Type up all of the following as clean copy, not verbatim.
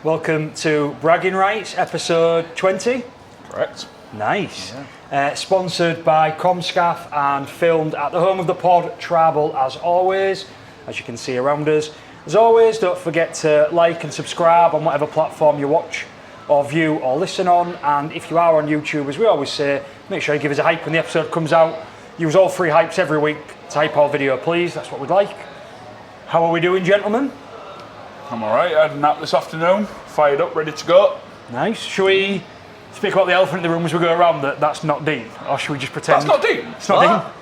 Welcome to Bragging Rights, episode 20. Correct. Nice. Yeah. Sponsored by Comscaf and filmed at the home of the pod, Tribal, as always, as you can see around us. As always, don't forget to like and subscribe on whatever platform you watch or view or listen on. And if you are on YouTube, as we always say, make sure you give us a hype when the episode comes out. Use all free hypes every week to hype our video, please. That's what we'd like. How are we doing, gentlemen? I'm alright. I had a nap this afternoon. Fired up, ready to go. Nice. Should we speak about the elephant in the room as we go around that's not Dean? Or should we just pretend? That's not Dean. It's not Dean?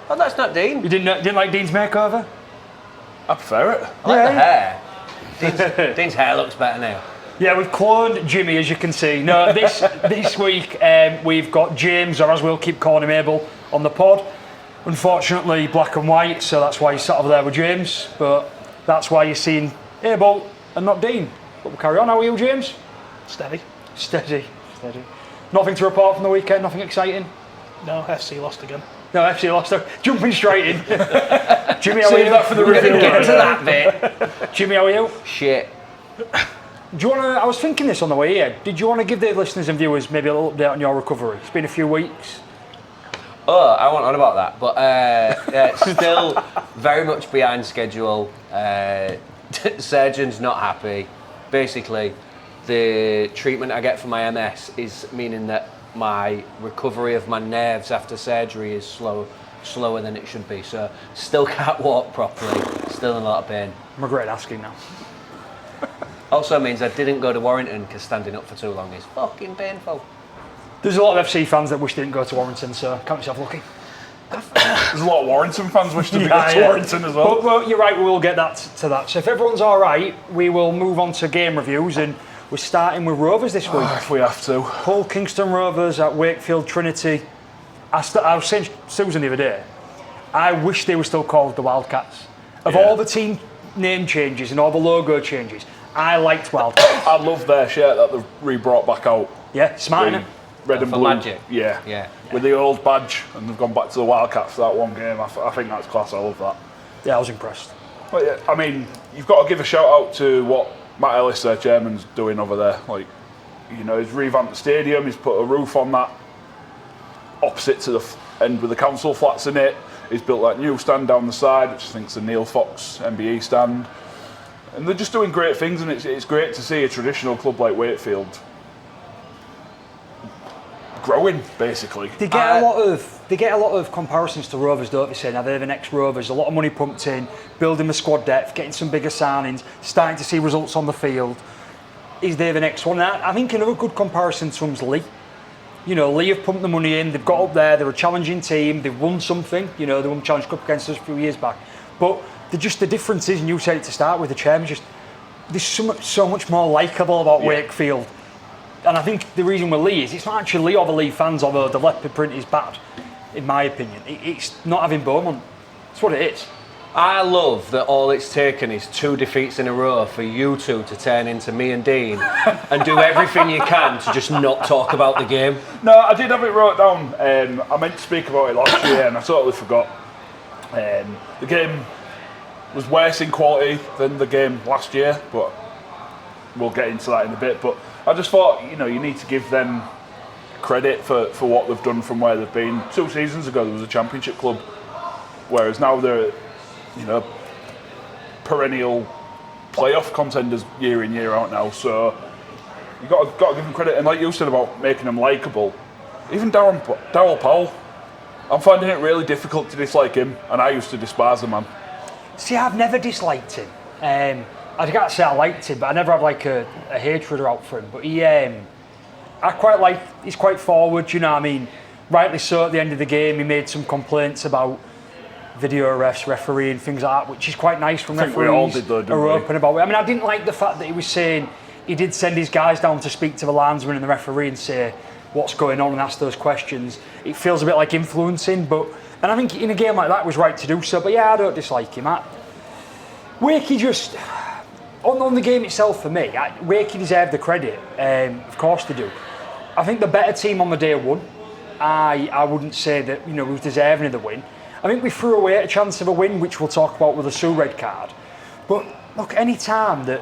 Oh, that's not Dean. You didn't like Dean's makeover? I prefer it. I like the hair. Dean's hair looks better now. Yeah, we've cloned Jimmy, as you can see. No, this week we've got James, or as we'll keep calling him, Abel, on the pod. Unfortunately, black and white, so that's why he's sat over there with James. But that's why you're seeing Abel and not Dean. But we'll carry on. How are you, James? Steady. Nothing to report from the weekend? Nothing exciting? No, FC lost again. No, FC lost. Jumping straight in. Jimmy, how are you? That for the review. Get to that bit. Jimmy, how are you? Shit. Do you want to? I was thinking this on the way here. Did you want to give the listeners and viewers maybe a little update on your recovery? It's been a few weeks. Oh, I wasn't on about that, but still very much behind schedule. Surgeon's not happy. Basically, the treatment I get for my MS is meaning that my recovery of my nerves after surgery is slower than it should be. So still can't walk properly, still in a lot of pain. I'm regretting asking now. Also means I didn't go to Warrington because standing up for too long is fucking painful. There's a lot of FC fans that wish they didn't go to Warrington, so count yourself lucky. There's a lot of Warrington fans wish to go to Warrington as well. But you're right, we will get to that. So if everyone's all right, we will move on to game reviews, and we're starting with Rovers this week. If we have to. Hull Kingston Rovers at Wakefield Trinity. I was saying to Susan the other day, I wish they were still called the Wildcats. Of all the team name changes and all the logo changes, I liked Wildcats. I love their shirt that they've re-brought back out. Yeah, smart, innit? Red and For blue. Magic. Yeah. With the old badge, and they've gone back to the Wildcats for that one game. I think that's class. I love that. Yeah, I was impressed. But yeah, I mean, you've got to give a shout out to what Matt Ellis, their chairman's, doing over there. Like, you know, he's revamped the stadium. He's put a roof on that opposite to the end with the council flats in it. He's built that new stand down the side, which I think's the Neil Fox MBE stand. And they're just doing great things, and it's great to see a traditional club like Wakefield growing, basically. They get a lot of comparisons to Rovers, don't they? Say now they're the next Rovers. A lot of money pumped in, building the squad depth, getting some bigger signings, starting to see results on the field. Is they the next one? I think another good comparison to them's Lee. You know, Lee have pumped the money in. They've got up there. They're a challenging team. They've won something. You know, they won Challenge Cup against us a few years back. But the difference is, and you said it to start with, the chairman, just there's so much more likeable about Wakefield. And I think the reason with Lee is it's not actually Lee or the Lee fans, although the leopard print is bad, in my opinion. It's not having Beaumont. That's what it is. I love that all it's taken is 2 defeats in a row for you two to turn into me and Dean and do everything you can to just not talk about the game. No, I did have it wrote down. I meant to speak about it last year and I totally forgot. The game was worse in quality than the game last year, but we'll get into that in a bit. But I just thought, you know, you need to give them credit for what they've done from where they've been. 2 seasons ago, there was a championship club, whereas now they're, you know, perennial playoff contenders year in, year out now. So you got to give them credit. And like you said about making them likeable, even Darryl Powell, I'm finding it really difficult to dislike him, and I used to despise the man. See, I've never disliked him. I can't say I liked him, but I never had like a hatred out for him. But I quite like, he's quite forward, you know what I mean? Rightly so, at the end of the game, he made some complaints about video refs, referee and things like that, which is quite nice from referees. We all did though, didn't we? Open about it. I mean, I didn't like the fact that he was saying he did send his guys down to speak to the linesman and the referee and say what's going on and ask those questions. It feels a bit like influencing, and I think in a game like that it was right to do so. But yeah, I don't dislike him. Wakey just, on the game itself for me, Wakey deserved the credit. Of course they do. I think the better team on the day won. I wouldn't say that, you know, we was deserving of the win. I think we threw away a chance of a win, which we'll talk about with a Sue red card. But look, any time that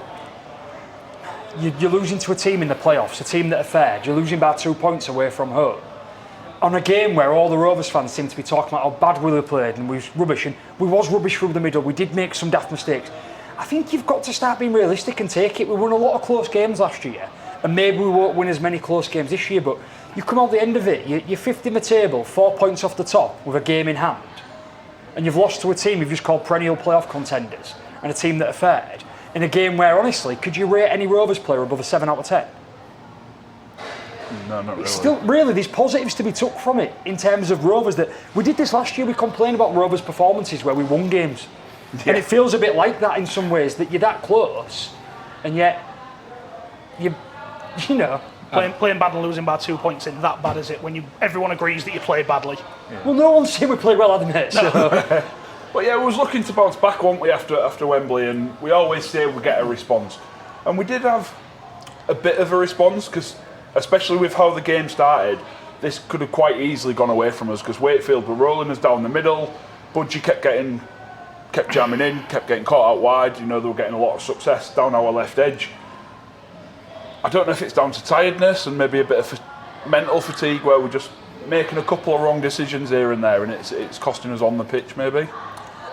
you're losing to a team in the playoffs, a team that are fair. You're losing by 2 points away from home. On a game where all the Rovers fans seem to be talking about how bad we played and we was rubbish, and we was rubbish through the middle, we did make some daft mistakes. I think you've got to start being realistic and take it. We won a lot of close games last year, and maybe we won't win as many close games this year, but you come out the end of it, you're fifth in the table, 4 points off the top with a game in hand, and you've lost to a team you've just called perennial playoff contenders and a team that are fared, in a game where, honestly, could you rate any Rovers player above a 7 out of 10? No, not really. Still, really, there's positives to be took from it in terms of Rovers. That we did this last year. We complained about Rovers' performances where we won games, and it feels a bit like that in some ways. That you're that close, and yet you know. Playing bad and losing by 2 points isn't that bad, is it? When everyone agrees that you played badly. Yeah. Well, no one's saying we played well, hadn't it? So. But yeah, we was looking to bounce back, weren't we, after Wembley, and we always say we get a response, and we did have a bit of a response because, especially with how the game started, this could have quite easily gone away from us because Wakefield were rolling us down the middle. Budgie kept jamming in, kept getting caught out wide. You know, they were getting a lot of success down our left edge. I don't know if it's down to tiredness and maybe a bit of mental fatigue where we're just making a couple of wrong decisions here and there, and it's costing us on the pitch maybe.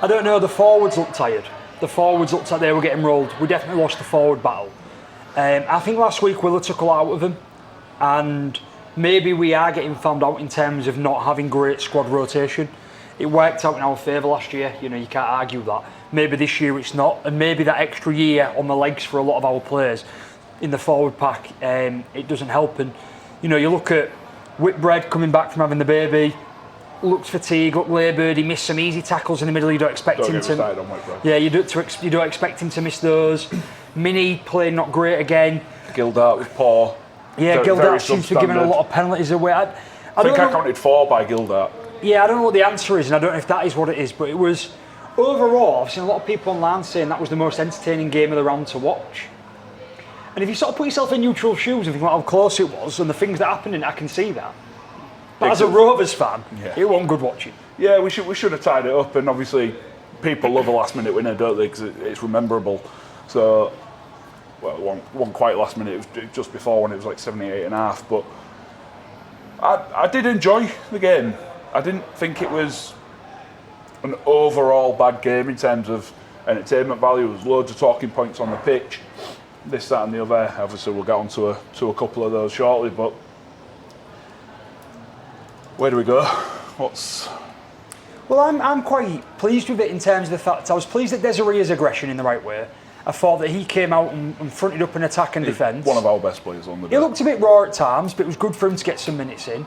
I don't know. The forwards looked tired. The forwards looked like they were getting rolled. We definitely lost the forward battle. I think last week Willa took a lot out of them. And maybe we are getting found out in terms of not having great squad rotation. It worked out in our favour last year, you know, you can't argue that. Maybe this year it's not, and maybe that extra year on the legs for a lot of our players in the forward pack, it doesn't help. And, you know, you look at Whitbread coming back from having the baby, looked fatigued, looked laboured, he missed some easy tackles in the middle, you don't expect him to... Yeah, you don't expect him to miss those. Minnie playing not great again. Gildart was poor. Yeah, Gildart seems to be giving a lot of penalties away. I think I counted 4 by Gildart. Yeah, I don't know what the answer is, and I don't know if that is what it is, but it was, overall, I've seen a lot of people online saying that was the most entertaining game of the round to watch. And if you sort of put yourself in neutral shoes and think about how close it was and the things that happened in it, I can see that. But as a Rovers fan, it wasn't good watching. Yeah, we should have tied it up, and obviously people love a last minute winner, don't they, because it's rememberable. So... Well, it wasn't quite last minute, it was just before when it was like 78.5, but I did enjoy the game. I didn't think it was an overall bad game in terms of entertainment value. There was loads of talking points on the pitch, this, that and the other. Obviously we'll get on to a couple of those shortly, but where do we go? Well, I'm quite pleased with it in terms of the fact I was pleased that Desiree's aggression in the right way. I thought that he came out and fronted up an attack and defence. One of our best players on the day. He looked a bit raw at times, but it was good for him to get some minutes in.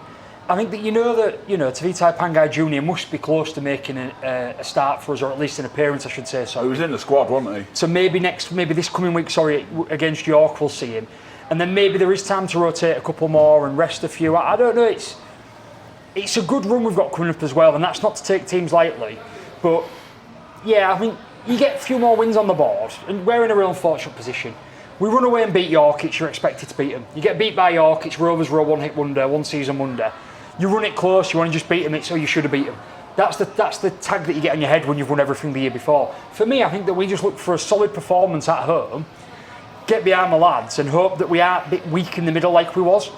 I think that Tavitai Pangai Jr. must be close to making a start for us, or at least an appearance, I should say. So he was in the squad, wasn't he? So maybe this coming week, against York, we'll see him, and then maybe there is time to rotate a couple more and rest a few. I don't know. It's a good run we've got coming up as well, and that's not to take teams lightly, but yeah, I think. You get a few more wins on the board, and we're in a real unfortunate position. We run away and beat York, you're expected to beat them. You get beat by York, it's Rovers were a one-hit wonder, one-season wonder. You run it close, you want to just beat them, it's you should have beat them. That's the tag that you get on your head when you've won everything the year before. For me, I think that we just look for a solid performance at home, get behind the lads, and hope that we aren't a bit weak in the middle like we was.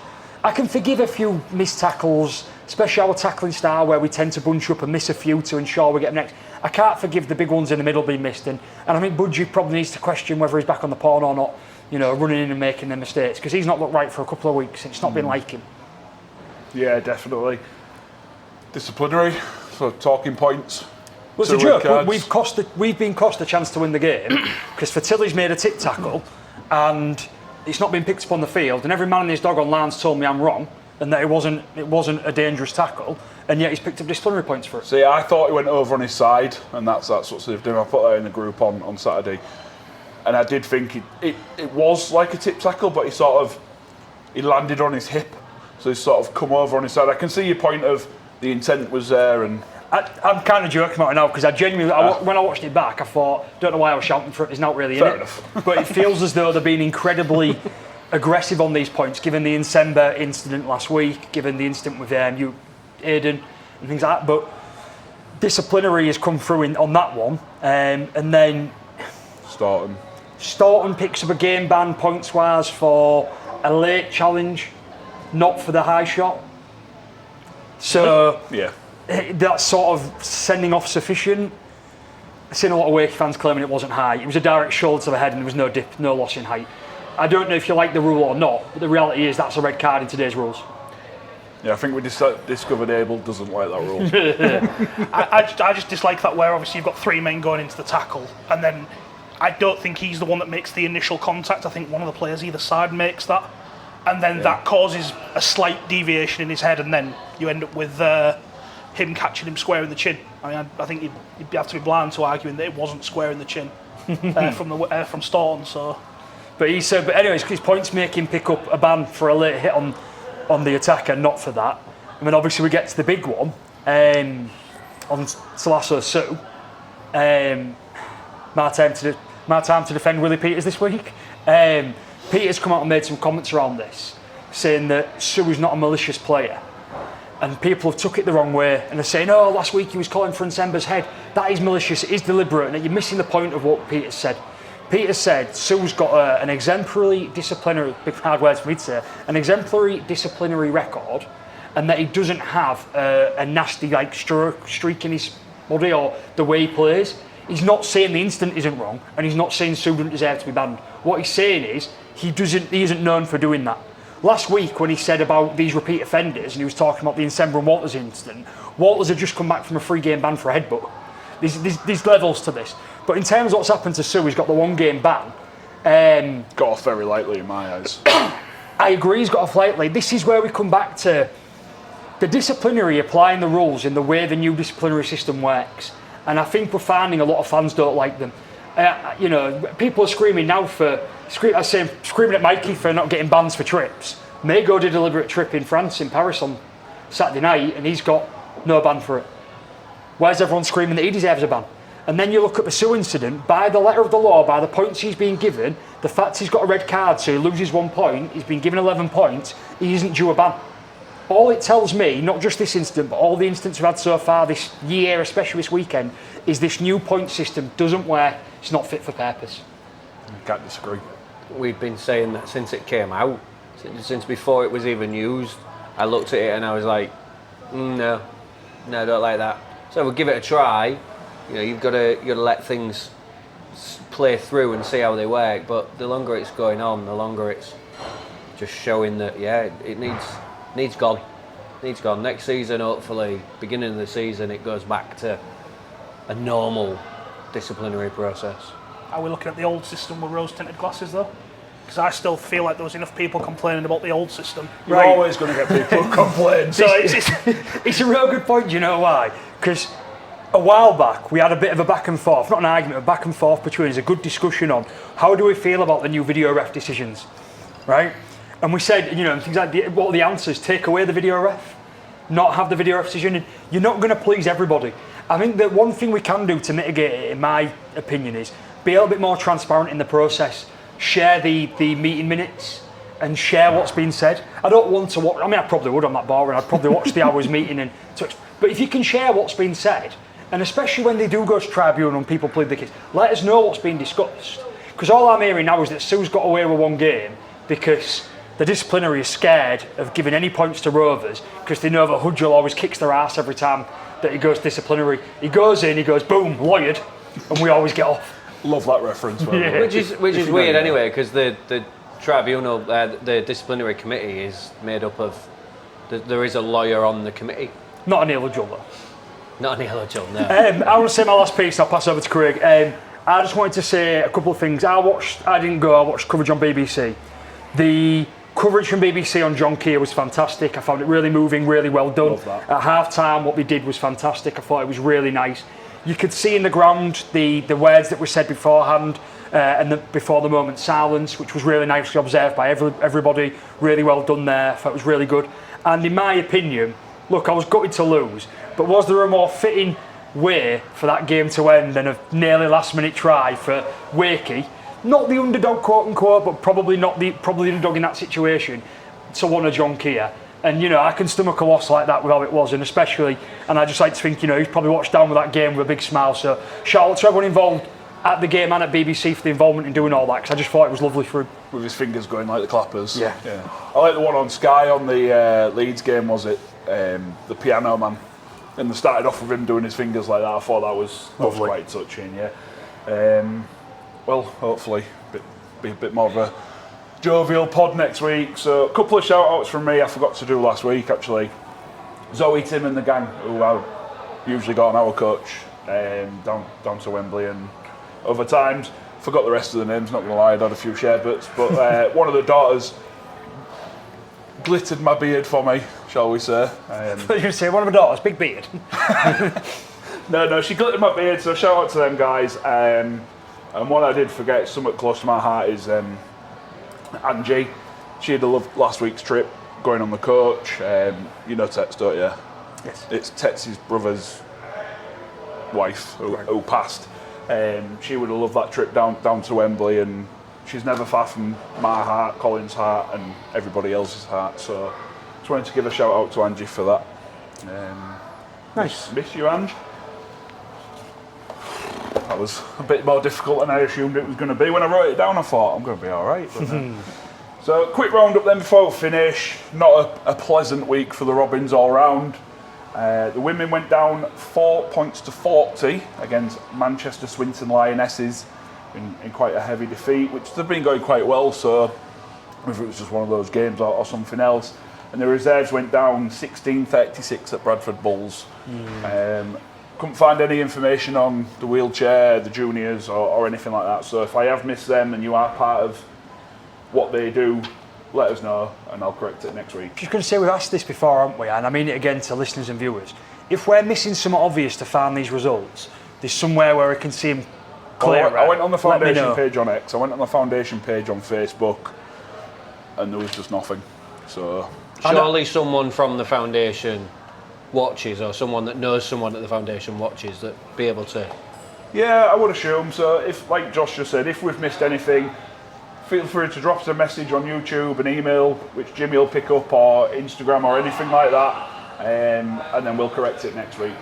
I can forgive a few missed tackles, especially our tackling style where we tend to bunch up and miss a few to ensure we get them next. I can't forgive the big ones in the middle being missed, and I think Budgie probably needs to question whether he's back on the pawn or not, you know, running in and making the mistakes, because he's not looked right for a couple of weeks. It's not been like him. Yeah, definitely. Disciplinary, so talking points. Well, it's a joke. We've been cost a chance to win the game because Fertilli's made a tip tackle and it's not been picked up on the field, and every man and his dog online's told me I'm wrong and that it wasn't a dangerous tackle, and yet he's picked up disciplinary points for it. See, I thought he went over on his side, and that's what saved him. I put that in the group on Saturday, and I did think it was like a tip tackle, but he landed on his hip, so he's sort of come over on his side. I can see your point of the intent was there, and I'm kind of joking about it now because I genuinely, when I watched it back, I thought, don't know why I was shouting for it. It's not really in it. Fair enough. But it feels as though they're being incredibly aggressive on these points, given the Incember incident last week, given the incident with Aidan and things like that. But disciplinary has come through on that one, and then Staunton. Staunton picks up a game ban points-wise for a late challenge, not for the high shot. So Yeah. that's sort of sending off sufficient. I've seen a lot of Wakey fans claiming it wasn't high. It was a direct shoulder to the head and there was no dip, no loss in height. I don't know if you like the rule or not, but the reality is that's a red card in today's rules. Yeah, I think we discovered Abel doesn't like that rule. I just dislike that where obviously you've got 3 men going into the tackle, and then I don't think he's the one that makes the initial contact. I think one of the players either side makes that, and then that causes a slight deviation in his head, and then you end up with him catching him square in the chin. I mean, I think you'd have to be blind to arguing that it wasn't square in the chin from Staunton. So, but he said, but anyways, his points make him pick up a ban for a late hit on the attacker, not for that. And then obviously we get to the big one on Salasso Sue. My time to defend Willie Peters this week. Peters come out and made some comments around this, saying that Sue is not a malicious player. And people have took it the wrong way and are saying, oh, last week he was calling for Nsemba's head. That is malicious, it is deliberate, and you're missing the point of what Peters said. Peters said Sue's got an exemplary disciplinary, big hard words for me to say, an exemplary disciplinary record, and that he doesn't have a nasty streak in his body or the way he plays. He's not saying the incident isn't wrong, and he's not saying Sue doesn't deserve to be banned. What he's saying is he isn't known for doing that. Last week when he said about these repeat offenders, and he was talking about the Nsemba and Walters incident, Walters had just come back from a 3-game ban for a headbutt. There's levels to this. But in terms of what's happened to Sue, he's got the 1-game ban. Got off very lightly in my eyes. I agree he's got off lightly. This is where we come back to the disciplinary, applying the rules in the way the new disciplinary system works. And I think we're finding a lot of fans don't like them. People are screaming now screaming at Mikey for not getting bans for trips. Mago did a deliberate trip in France, in Paris on Saturday night, and he's got no ban for it. Where's everyone screaming that he deserves a ban? And then you look at the Sue incident, by the letter of the law, by the points he's been given, the fact he's got a red card, so he loses 1 point, he's been given 11 points, he isn't due a ban. All it tells me, not just this incident, but all the incidents we've had so far this year, especially this weekend, is this new point system doesn't work, it's not fit for purpose. I can't disagree. We've been saying that since it came out, since before it was even used. I looked at it and I was like, no, I don't like that. So we'll give it a try. You've got to let things play through and see how they work. But the longer it's going on, the longer it's just showing that it needs gone. Needs gone. Next season, hopefully, beginning of the season, it goes back to a normal disciplinary process. are we looking at the old system with rose-tinted glasses though? Because I still feel like there was enough people complaining about the old system. You're always going to get people who complain. So it's a real good point, do you know why? Because a while back we had a bit of a back and forth, not an argument, a back and forth between us, a good discussion on how do we feel about the new video ref decisions, right? And we said, things like, what are the answers? Take away the video ref, not have the video ref decision. And you're not going to please everybody. I think that one thing we can do to mitigate it, in my opinion, is be a little bit more transparent in the process. Share the meeting minutes and share what's been said. I don't want to watch, I probably would on that bar and I'd probably watch the hours meeting but if you can share what's been said, and especially when they do go to tribunal and people plead the case, let us know what's been discussed. Because all I'm hearing now is that Sue's got away with one game because the disciplinary is scared of giving any points to Rovers because they know that Hudgell always kicks their ass every time that he goes disciplinary. He goes in, he goes boom, lawyered, and we always get off. Love that reference. Yeah. Which is weird anyway, because the tribunal, the disciplinary committee is made up of, there is a lawyer on the committee. Not an Hudgell though. Not an Hudgell, no. I want to say my last piece, I'll pass over to Craig. I just wanted to say a couple of things. I watched coverage on BBC. The coverage from BBC on John Keir was fantastic. I found it really moving, really well done. Love that. At half time, what they did was fantastic. I thought it was really nice. You could see in the ground the words that were said beforehand and before the moment silence, which was really nicely observed by everybody. Really well done there. I thought it was really good. And in my opinion, look, I was gutted to lose, but was there a more fitting way for that game to end than a nearly last-minute try for Wakey? Not the underdog, quote unquote, but probably the underdog in that situation, to one of John Keir. And I can stomach a loss like that with how it was, and especially, and I just like to think, he's probably watched down with that game with a big smile. So shout out to everyone involved. at the game and at BBC for the involvement in doing all that, because I just thought it was lovely for him. With his fingers going like the clappers. Yeah. I like the one on Sky on the Leeds game, was it? The piano man. And they started off with him doing his fingers like that. I thought that was quite touching, well, hopefully be a bit more of a jovial pod next week. So a couple of shout outs from me I forgot to do last week actually. Zoe, Tim and the gang, who I usually got on our coach down to Wembley and other times. Forgot the rest of the names, not gonna lie, I'd had a few sherbets, but one of the daughters glittered my beard for me, shall we say. You say one of my daughters, big beard. No, she glittered my beard, so shout out to them guys. And what I did forget, something close to my heart, is Angie. She had loved last week's trip, going on the coach. You know Tex, don't you? Yes. It's Tex's brother's wife who passed. She would have loved that trip down to Wembley, and she's never far from my heart, Colin's heart, and everybody else's heart. So just wanted to give a shout out to Angie for that. Nice. Miss you, Ange. That was a bit more difficult than I assumed it was going to be. When I wrote it down, I thought I'm going to be all right. So quick round up then before we finish. Not a pleasant week for the Robins all round. The women went down 4 points to 40 against Manchester Swinton Lionesses in quite a heavy defeat, which they've been going quite well, so if it was just one of those games or something else. And the reserves went down 16-36 at Bradford Bulls. Couldn't find any information on the wheelchair, the juniors or anything like that, so if I have missed them and you are part of what they do, let us know and I'll correct it next week. Just going to say, we've asked this before, haven't we? And I mean it again to listeners and viewers. If we're missing something obvious to find these results, there's somewhere where we can see them clearer. I went on the foundation page on X, I went on the foundation page on Facebook, and there was just nothing. So surely someone from the foundation watches, or someone that knows someone at the foundation watches, that be able to. Yeah, I would assume so. If, like Josh just said, if we've missed anything, feel free to drop us a message on YouTube, an email, which Jimmy will pick up, or Instagram or anything like that, and then we'll correct it next week.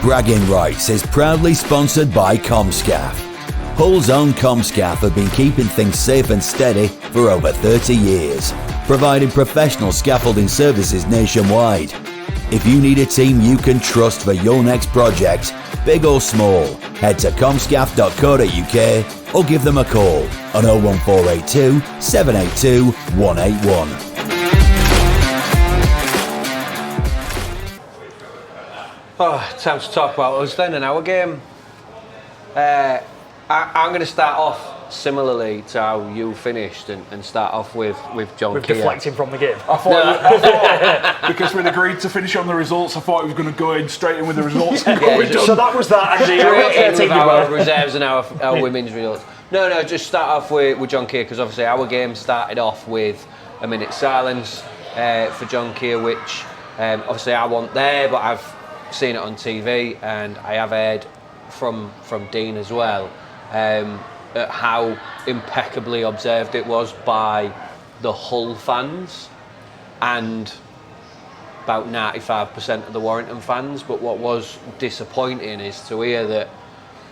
Bragging Rights is proudly sponsored by Comscaf. Hull's own Comscaf have been keeping things safe and steady for over 30 years, providing professional scaffolding services nationwide. If you need a team you can trust for your next project, big or small, head to comscaf.co.uk or give them a call on 01482 782 181. Time to talk about us then and our game. I'm going to start off similarly to how you finished and start off with John We're Keir. deflecting from the game. I thought because we'd agreed to finish on the results, I thought he was going to go in straight in with the results. So that was that, Andy. Straight in with our reserves and our women's results. No, just start off with John Keir, because obviously our game started off with a minute's silence for John Keir, which obviously I wasn't there, but I've seen it on TV and I have heard from Dean as well, at how impeccably observed it was by the Hull fans and about 95% of the Warrington fans. But what was disappointing is to hear that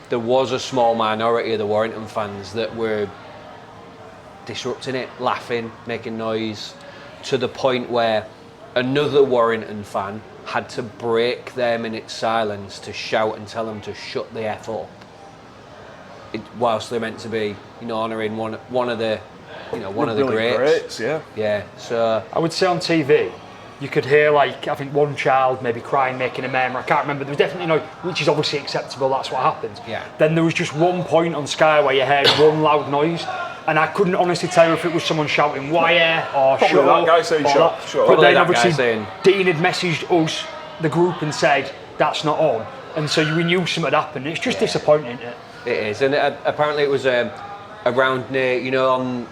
there was a small minority of the Warrington fans that were disrupting it, laughing, making noise, to the point where another Warrington fan had to break their minute's silence to shout and tell them to shut the F up. Whilst they're meant to be, honouring one of the greats. Yeah. So I would say on TV, you could hear I think one child maybe crying, making a murmur. I can't remember. There was definitely which is obviously acceptable. That's what happens. Yeah. Then there was just one point on Sky where you heard one loud noise, and I couldn't honestly tell you if it was someone shouting "wire" or Probably "shut that up," guy saying "shut." But then that obviously guy saying, Dean had messaged us, the group, and said that's not on, and so we knew something had happened. It's just disappointing, isn't it? It is, and apparently it was around near, on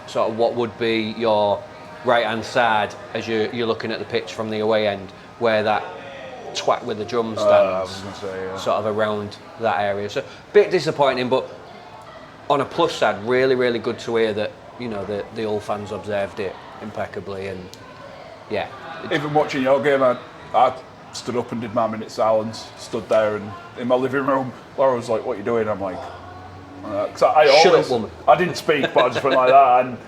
sort of what would be your right-hand side as you're looking at the pitch from the away end, where that twat with the drum stands, sort of around that area. So a bit disappointing, but on a plus side, really, really good to hear that the Hull fans observed it impeccably, and yeah. Even watching your game, I stood up and did my minute silence, stood there and in my living room. Laura was like, "What are you doing?" I'm like, "Cause Shut up, woman." I didn't speak, but I just went like that, and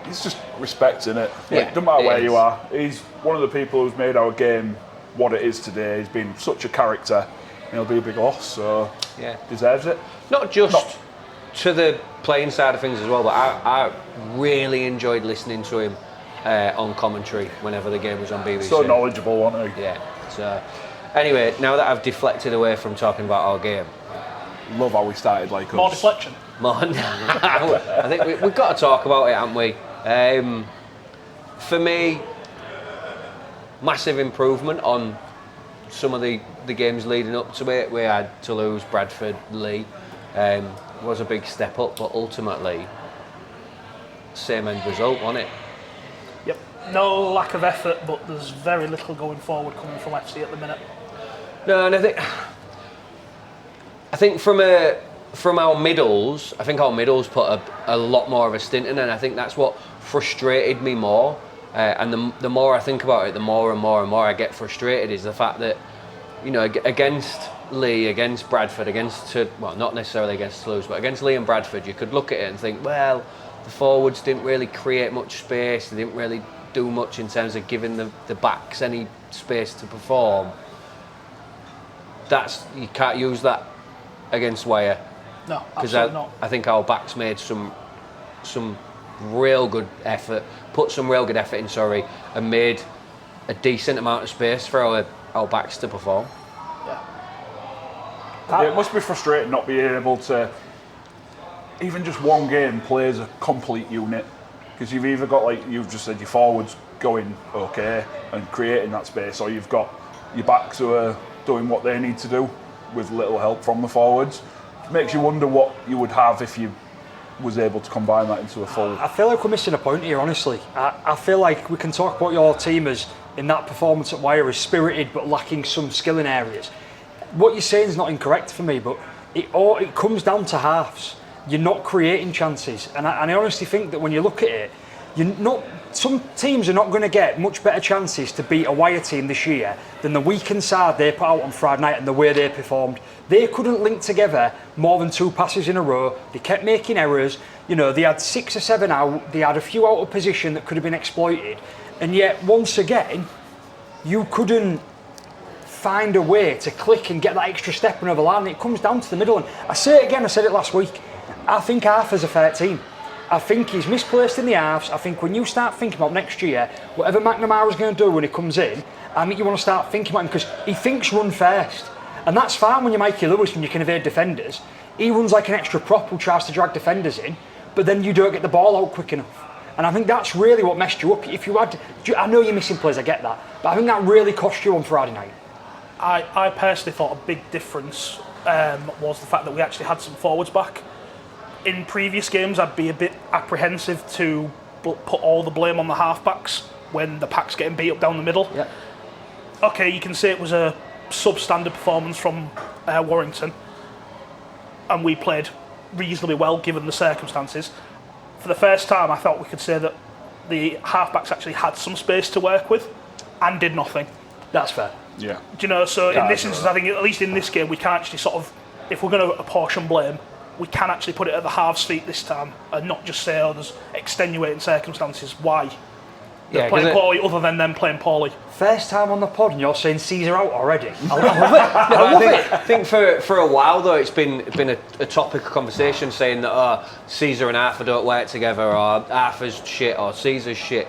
it's just respect in it. Yeah, Like, doesn't matter it where is. you are. He's one of the people who's made our game what it is today. He's been such a character, and he'll be a big loss, so Yeah. deserves it. Not just to the playing side of things as well, but I really enjoyed listening to him on commentary whenever the game was on BBC. So knowledgeable, wasn't he? Yeah. So anyway, now that I've deflected away from talking about our game, Love how we started like More us. deflection. I think we've got to talk about it, haven't we? For me, massive improvement on some of the games leading up to it. We had Toulouse, Bradford, Lee. Was a big step up, but ultimately, same end result, wasn't it? Yep. No lack of effort, but there's very little going forward coming from FC at the minute. No, and I think from our middles, I think our middles put a lot more of a stint in, and I think that's what frustrated me more. And the more I think about it, the more and more and more I get frustrated, is the fact that, you know, against Lee, against Bradford, well, not necessarily against Toulouse, but against Lee and Bradford, you could look at it and think, well, the forwards didn't really create much space, they didn't really do much in terms of giving the backs any space to perform. You can't use that against Wire. No, Because absolutely not. I think our backs made some real good effort, put some real good effort in, and made a decent amount of space for our backs to perform. Yeah, it must be frustrating not being able to, even just one game, play as a complete unit. Because you've either got, like you've just said, your forwards going okay and creating that space, or you've got your backs who are doing what they need to do with little help from the forwards. It makes you wonder what you would have if you was able to combine that into a full. I feel like we're missing a point here, honestly. I feel like we can talk about your team as, in that performance at Wire, as spirited but lacking some skill in areas. What you're saying is not incorrect for me, but it comes down to halves. You're not creating chances, and I honestly think that when you look at it, some teams are not going to get much better chances to beat a Wire team this year than the weekend side they put out on Friday night and the way they performed. They couldn't link together more than 2 passes in a row. They kept making errors. You know, they had 6 or 7 out. They had a few out of position that could have been exploited. And yet, once again, you couldn't find a way to click and get that extra step and over the line. It comes down to the middle. And I say it again, I said it last week. I think Arthur's a fair team. I think he's misplaced in the halves. I think when you start thinking about next year, whatever McNamara's going to do when he comes in, I think you want to start thinking about him, because he thinks run first. And that's fine when you're Mikey Lewis and you can evade defenders. He runs like an extra prop who tries to drag defenders in, but then you don't get the ball out quick enough. And I think that's really what messed you up. If you had, I know you're missing players, I get that, but I think that really cost you on Friday night. I personally thought a big difference was the fact that we actually had some forwards back. In previous games, I'd be a bit apprehensive to put all the blame on the halfbacks when the pack's getting beat up down the middle. Yeah. Okay, you can say it was a substandard performance from Warrington, and we played reasonably well given the circumstances. For the first time, I felt we could say that the halfbacks actually had some space to work with and did nothing. That's fair. Yeah. Do you know, so Yeah, in this instance, I think at least in this game, we can actually sort of, if we're going to apportion blame, we can actually put it at the halves' feet this time and not just say, oh, there's extenuating circumstances. Why? They're playing poorly, other than them playing poorly. First time on the pod and you're saying Caesar out already. I love it. I love it. I think for a while though, it's been a topic of conversation saying that Caesar and Arthur don't work together, or Arthur's shit, or Caesar's shit,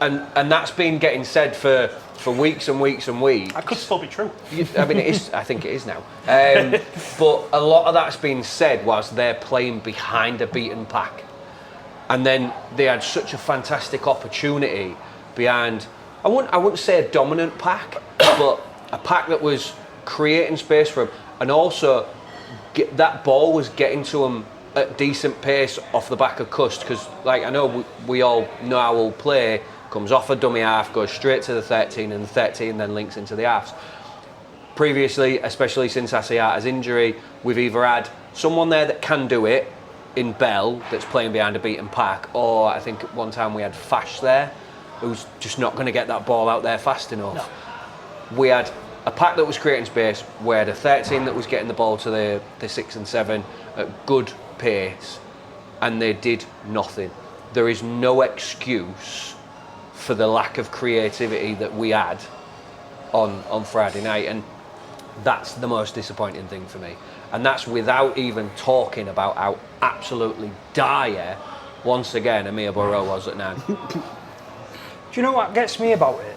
and that's been getting said for weeks and weeks and weeks. That could still be true. I mean, it is. I think it is now. But a lot of that's been said whilst they're playing behind a beaten pack, and then they had such a fantastic opportunity behind. I wouldn't say a dominant pack, but a pack that was creating space for them, and also that ball was getting to them at decent pace off the back of Cust, because like I know we all know how we'll play. Comes off a dummy half, goes straight to the 13, and the 13 then links into the halves. Previously, especially since Asiata's injury, we've either had someone there that can do it in Bell that's playing behind a beaten pack, or I think at one time we had Fash there who's just not going to get that ball out there fast enough. we had a pack that was creating space, we had a 13 that was getting the ball to the 6 and 7 at good pace, and they did nothing. There is no excuse for the lack of creativity that we had on Friday night, and that's the most disappointing thing for me. And that's without even talking about how absolutely dire, once again, Amir Burrow was at 9. Do you know what gets me about it?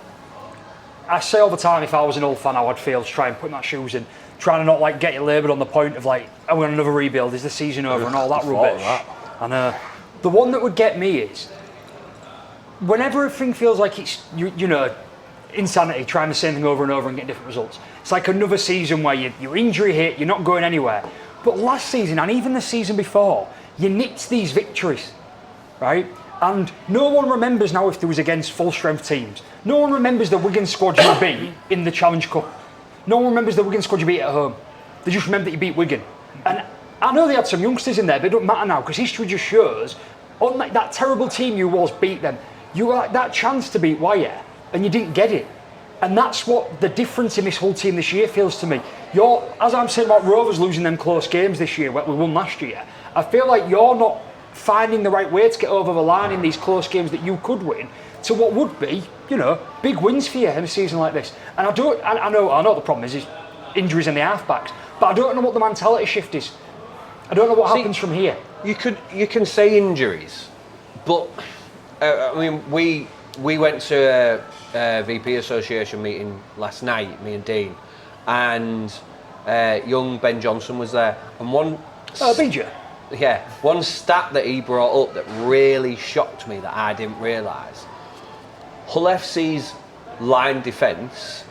I say all the time, if I was an old fan, how I'd feel to try and put my shoes in, trying to not like get it laboured on the point of like, are we on another rebuild? Is the season over? And all that rubbish. And the one that would get me is whenever everything feels like it's you know, insanity, trying the same thing over and over and getting different results. It's like another season where you're injury hit, you're not going anywhere. But last season and even the season before, you nicked these victories, right? And no one remembers now if there was against full strength teams. No one remembers the Wigan squad you beat in the Challenge Cup. No one remembers the Wigan squad you beat at home. They just remember that you beat Wigan. And I know they had some youngsters in there, but it doesn't matter now because history just shows, unlike that terrible team you was beat them, you had that chance to beat Wire and you didn't get it. And that's what the difference in this whole team this year feels to me. As I'm saying about Rovers losing them close games this year, what we won last year, I feel like you're not finding the right way to get over the line in these close games that you could win to what would be, you know, big wins for you in a season like this. And I know the problem is injuries in the halfbacks, but I don't know what the mentality shift is. I don't know what happens from here. You can say injuries, but I mean we went to a VP Association meeting last night, me and Dean, and young Ben Johnson was there, and one stat that he brought up that really shocked me that I didn't realise. Hull FC's line defence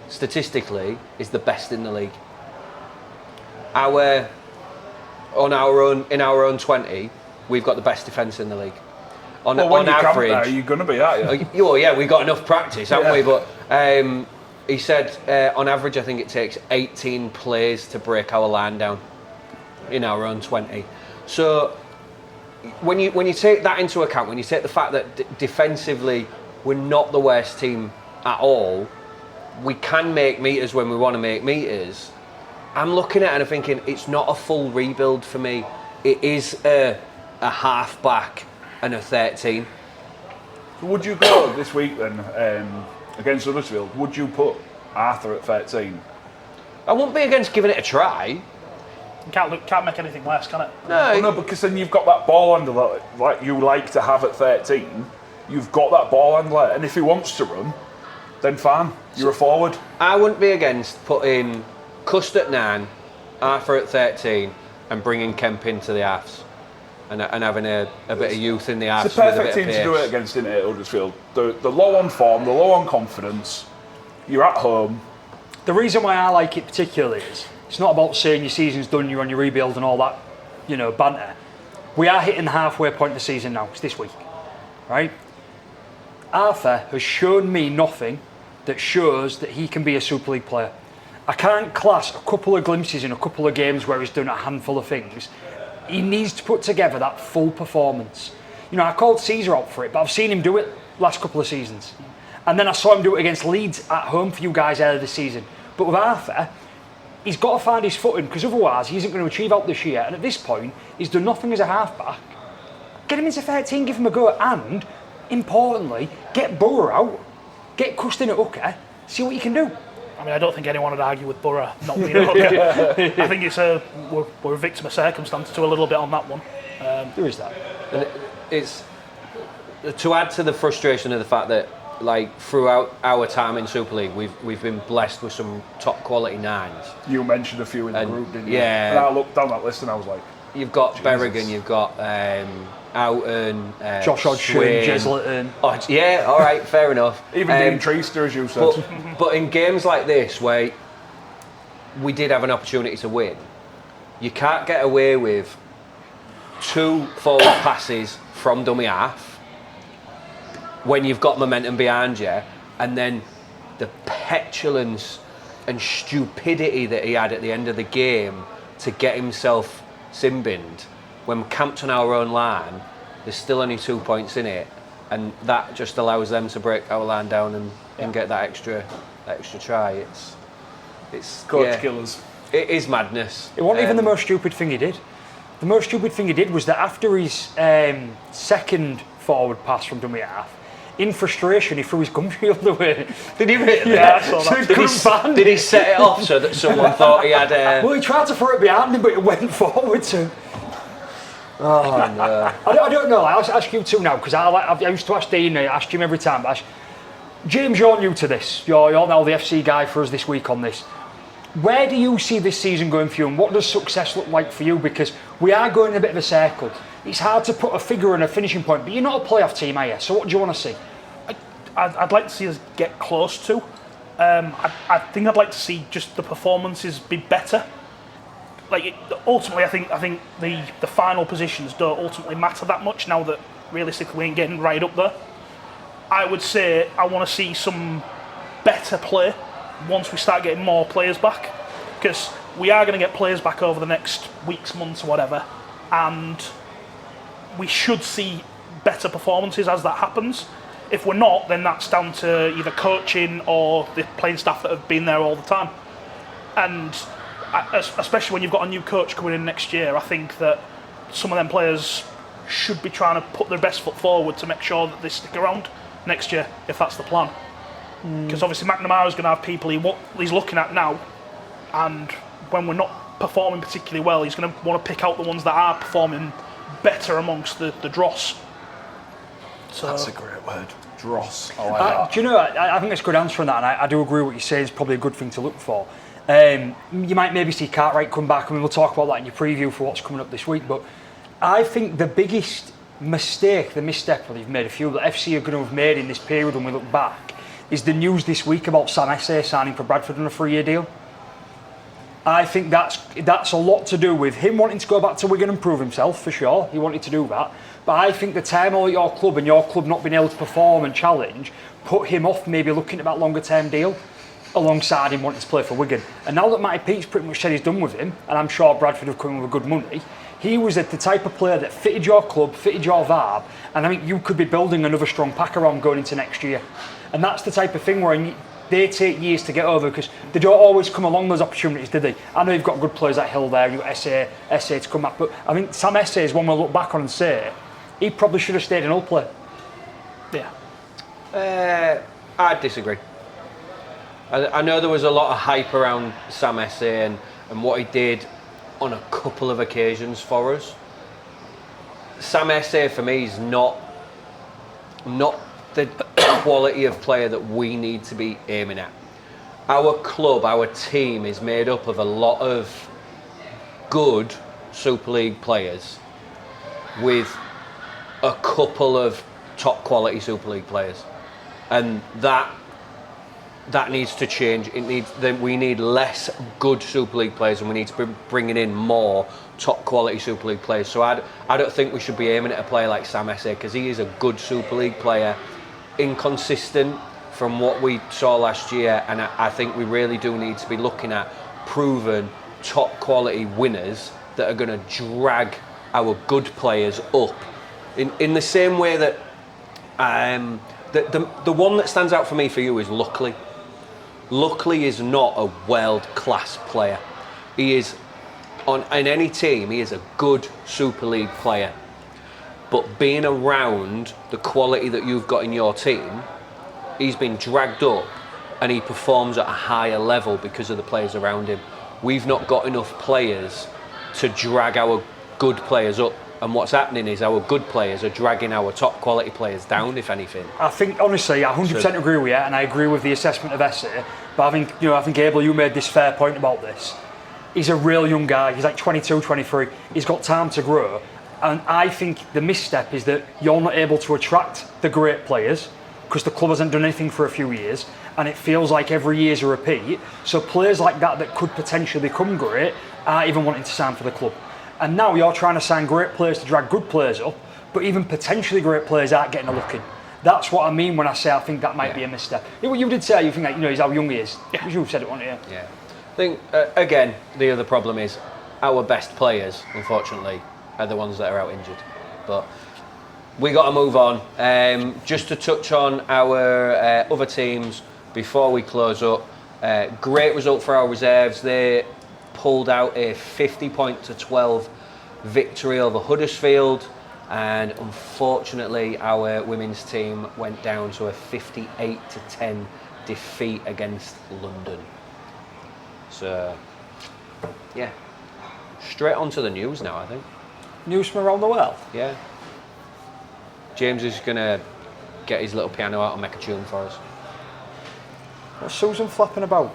statistically is the best in the league. In our own 20, we've got the best defence in the league. On average, there, you're going to be, aren't you? Well, yeah, we've got enough practice, haven't we? But he said on average, I think it takes 18 plays to break our line down in our own 20. So when you take that into account, when you take the fact that defensively we're not the worst team at all, we can make meters when we want to make meters. I'm looking at it and I'm thinking it's not a full rebuild for me. It is a half-back and a 13. Would you go this week then against Huddersfield? Would you put Arthur at 13? I won't be against giving it a try. Can't make anything worse, can it? No, because then you've got that ball handler like you like to have at 13. You've got that ball handler, and if he wants to run, then fine, you're a forward. I wouldn't be against putting Cust at 9, Arthur at 13, and bringing Kemp into the halves, and having a bit of youth in the halves. It's the perfect team to do it against, isn't it, Huddersfield? They're low on form, they're low on confidence. You're at home. The reason why I like it particularly is it's not about saying your season's done, you're on your rebuild and all that, you know, banter. We are hitting the halfway point of the season now. It's this week, right? Arthur has shown me nothing that shows that he can be a Super League player. I can't class a couple of glimpses in a couple of games where he's done a handful of things. He needs to put together that full performance. You know, I called Caesar out for it, but I've seen him do it last couple of seasons. And then I saw him do it against Leeds at home for you guys earlier this season. But with Arthur, he's got to find his footing because otherwise he isn't going to achieve out this year. And at this point, he's done nothing as a halfback. Get him into 13, give him a go, and importantly, get Burrow out, get Cust in at hooker, see what you can do. I mean, I don't think anyone would argue with Burrow not being a hooker. I think we're a victim of circumstance to a little bit on that one. There is that. And it's to add to the frustration of the fact that, like, throughout our time in Super League, we've been blessed with some top quality 9s. You mentioned a few in the group, didn't you? Yeah. And I looked down that list and I was like, you've got Berrigan, you've got Outen, Josh Hodgson, Jeslerton. Oh, yeah, all right, fair enough. even Dean Treaster, as you said. But in games like this, where we did have an opportunity to win, you can't get away with 2 forward passes from dummy half when you've got momentum behind you, and then the petulance and stupidity that he had at the end of the game to get himself sin-binned when we're camped on our own line. There's still only 2 points in it, and that just allows them to break our line down and get that extra try. It's Coach killers. It is madness. It wasn't even the most stupid thing he did. The most stupid thing he did was that after his second forward pass from dummy half, in frustration, he threw his gum shield away. Did he really? Yeah, I saw that. Did he set it off so that someone thought he had a... Well, he tried to throw it behind him, but it went forward to him. Oh, no. I don't know. I'll ask you two now, because I used to ask Dean, I asked him every time. But James, you're new to this. You're now the FC guy for us this week on this. Where do you see this season going for you, and what does success look like for you? Because we are going in a bit of a circle. It's hard to put a figure and a finishing point, but you're not a playoff team, are you? So what do you want to see? I'd like to see us get close to. I think I'd like to see just the performances be better. Ultimately, I think the final positions don't ultimately matter that much now that realistically we ain't getting right up there. I would say I want to see some better play once we start getting more players back, because we are going to get players back over the next weeks, months, or whatever, and we should see better performances as that happens. If we're not, then that's down to either coaching or the playing staff that have been there all the time. And especially when you've got a new coach coming in next year, I think that some of them players should be trying to put their best foot forward to make sure that they stick around next year, if that's the plan. Because obviously McNamara's going to have people he's looking at now, and when we're not performing particularly well, he's going to want to pick out the ones that are performing better amongst the dross. So, that's a great word. Dross. I like that. Do you know, I think that's a good answer on that, and I do agree with what you say. It's probably a good thing to look for. You might maybe see Cartwright come back, and we'll talk about that in your preview for what's coming up this week. But I think the biggest misstep that you've made, a few that FC are going to have made in this period when we look back, is the news this week about Sam Esse signing for Bradford on a 3-year deal. I think that's a lot to do with him wanting to go back to Wigan and prove himself, for sure. He wanted to do that. But I think the turmoil at your club and your club not being able to perform and challenge put him off maybe looking at that longer term deal alongside him wanting to play for Wigan. And now that Matty Pete's pretty much said he's done with him, and I'm sure Bradford have come with good money, he was the type of player that fitted your club, fitted your vibe, and I think you could be building another strong pack around going into next year. And that's the type of thing where they take years to get over, because they don't always come along those opportunities, do they? I know you've got good players at Hill there, you've got Esse to come back, but I think Sam Esse is one we'll look back on and say, he probably should have stayed in Hull play. Yeah. I'd disagree. I know there was a lot of hype around Sam Esse and what he did on a couple of occasions for us. Sam Esse for me is not the quality of player that we need to be aiming at. Our club, our team is made up of a lot of good Super League players with a couple of top quality Super League players, and that needs to change. We need less good Super League players, and we need to be bringing in more top quality Super League players. So I don't think we should be aiming at a player like Sam Esse, because he is a good Super League player, inconsistent from what we saw last year, and I think we really do need to be looking at proven top quality winners that are going to drag our good players up in the same way that the one that stands out for me for you is Luckley. Luckley is not a world-class player. He is, in any team, he is a good Super League player. But being around the quality that you've got in your team, he's been dragged up and he performs at a higher level because of the players around him. We've not got enough players to drag our good players up. And what's happening is our good players are dragging our top quality players down, if anything. I think, honestly, I 100% agree with you, and I agree with the assessment of Esse. But I think Abel, you made this fair point about this. He's a real young guy. He's like 22, 23. He's got time to grow. And I think the misstep is that you're not able to attract the great players because the club hasn't done anything for a few years, and it feels like every year's a repeat. So players like that could potentially become great aren't even wanting to sign for the club. And now you're trying to sign great players to drag good players up, but even potentially great players aren't getting a look in. That's what I mean when I say I think that might be a misstep. You did say you think that, he's how young he is. Yeah. You said it, wasn't you? Yeah. I think, again, the other problem is our best players, unfortunately, are the ones that are out injured. But we got to move on. Just to touch on our other teams before we close up. Great result for our reserves. They pulled out a 50-12 victory over Huddersfield, and unfortunately our women's team went down to a 58-10 defeat against London. So, yeah, straight on to the news now, I think. News from around the world? Yeah. James is going to get his little piano out and make a tune for us. What's Susan flapping about?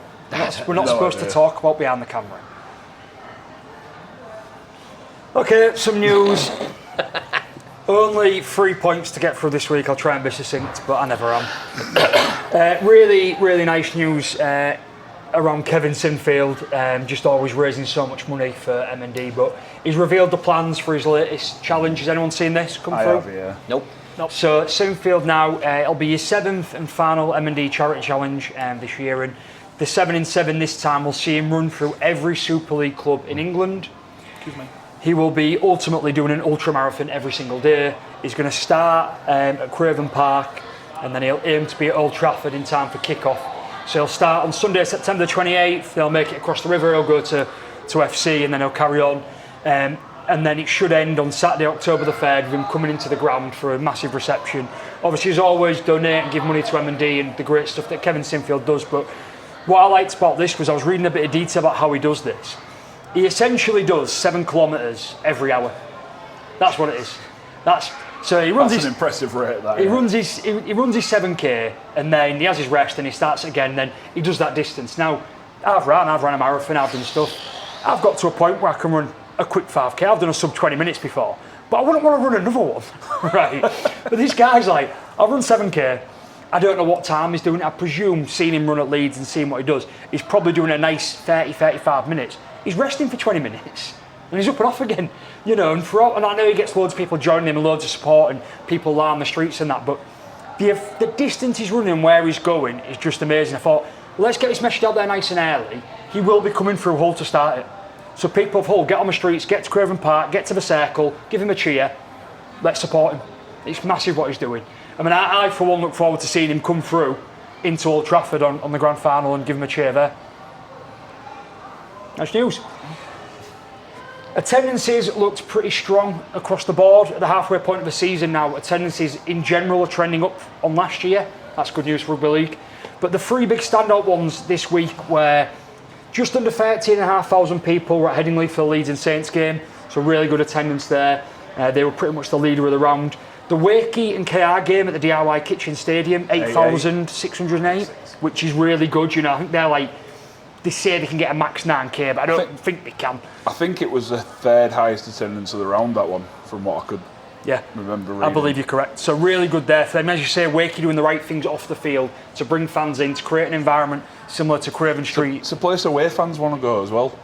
We're not No supposed idea. to talk about behind the camera. Okay, some news. Only 3 points to get through this week. I'll try and be succinct, but I never am. Really nice news around Kevin Sinfield. Just always raising so much money for M&D, but he's revealed the plans for his latest challenge. Has anyone seen this come I through? have, yeah. Nope. So Sinfield now, it'll be his 7th and final M&D charity challenge this year, and the 7 in 7 this time will see him run through every Super League club in England. Excuse me. He will be ultimately doing an ultra marathon every single day. He's going to start at Craven Park, and then he'll aim to be at Old Trafford in time for kick-off. So he'll start on Sunday, September 28th. They'll make it across the river. He'll go to FC, and then he'll carry on. And then it should end on Saturday, October the 3rd, with him coming into the ground for a massive reception. Obviously, as always, donate and give money to M&D and the great stuff that Kevin Sinfield does. But what I liked about this was I was reading a bit of detail about how he does this. He essentially does 7 kilometres every hour. That's what it is. So he runs That's his an impressive rate, that. he yeah. runs his 7K, and then he has his rest and he starts again. And then he does that distance. Now, I've run a marathon, I've done stuff. I've got to a point where I can run a quick 5K. I've done a sub 20 minutes before, but I wouldn't want to run another one, right? But this guy's like, I'll run 7K. I don't know what time he's doing it. I presume, seeing him run at Leeds and seeing what he does, he's probably doing a nice 30-35 minutes. He's resting for 20 minutes and he's up and off again, you know. And I know he gets loads of people joining him and loads of support and people line the streets and that, but the distance he's running and where he's going is just amazing. I thought, let's get this message out there nice and early. He will be coming through Hull to start it. So people of Hull, get on the streets, get to Craven Park, get to the circle, give him a cheer, let's support him. It's massive what he's doing. I mean, I for one look forward to seeing him come through into Old Trafford on the grand final and give him a cheer there. That's news. Attendances looked pretty strong across the board at the halfway point of the season now. Attendances in general are trending up on last year. That's good news for Rugby League. But the 3 big standout ones this week were just under 13,500 people were at Headingley for the Leeds and Saints game. So really good attendance there. They were pretty much the leader of the round. The Wakey and KR game at the DIY Kitchen Stadium, 8,608, which is really good. You know, I think they say they can get a max 9K, but I don't think they can. I think it was the 3rd highest attendance of the round, that one, from what I could remember reading. I believe you're correct. So really good there for them. As you say, Wakey doing the right things off the field to bring fans in, to create an environment similar to Craven Street. It's a place away fans want to go as well.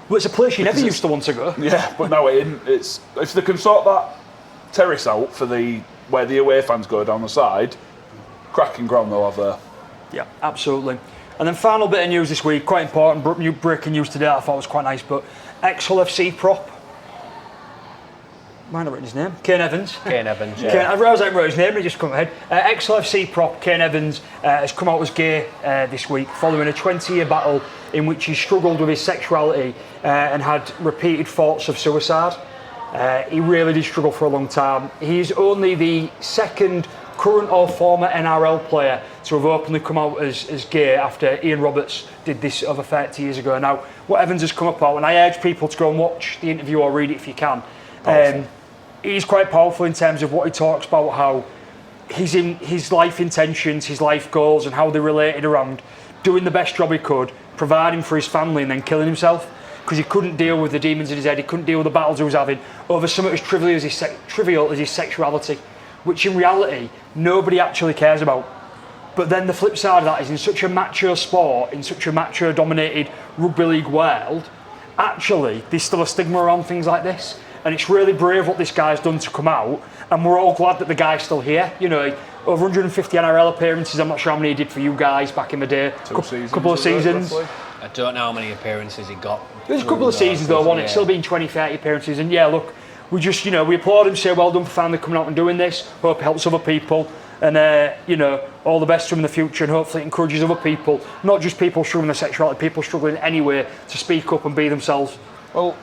Well, it's a place you never used to want to go. Yeah, but now it's if they can sort that terrace out for where the away fans go down the side, cracking ground they'll have there. Yeah, absolutely. And then final bit of news this week, quite important, new breaking news today I thought was quite nice, but ex-Hull FC prop, might have written his name, Kane Evans. Kane Evans, yeah. I realised I didn't write his name, he just come ahead. Ex-Hull FC prop, Kane Evans, has come out as gay this week, following a 20-year battle in which he struggled with his sexuality and had repeated thoughts of suicide. He really did struggle for a long time. He's only the 2nd current or former NRL player to have openly come out as gay after Ian Roberts did this over 30 years ago. Now, what Evans has come about, and I urge people to go and watch the interview or read it if you can. He's quite powerful in terms of what he talks about, how his life intentions, his life goals, and how they related around doing the best job he could, providing for his family, and then killing himself because he couldn't deal with the demons in his head. He couldn't deal with the battles he was having over something as trivial as his sexuality, which in reality nobody actually cares about. But then the flip side of that is, in such a macho sport, in such a macho dominated rugby league world, actually there's still a stigma around things like this, and it's really brave what this guy's done to come out, and we're all glad that the guy's still here. You know, over 150 NRL appearances. I'm not sure how many he did for you guys back in the day. Couple of seasons. I don't know how many appearances he got. There's a couple of seasons though, wasn't it? Still been 20, 30 appearances, and yeah, look, we just, we applaud him, say well done for finally coming out and doing this. Hope it helps other people. And, all the best to him in the future, and hopefully it encourages other people, not just people struggling with sexuality, people struggling anyway, to speak up and be themselves. Well,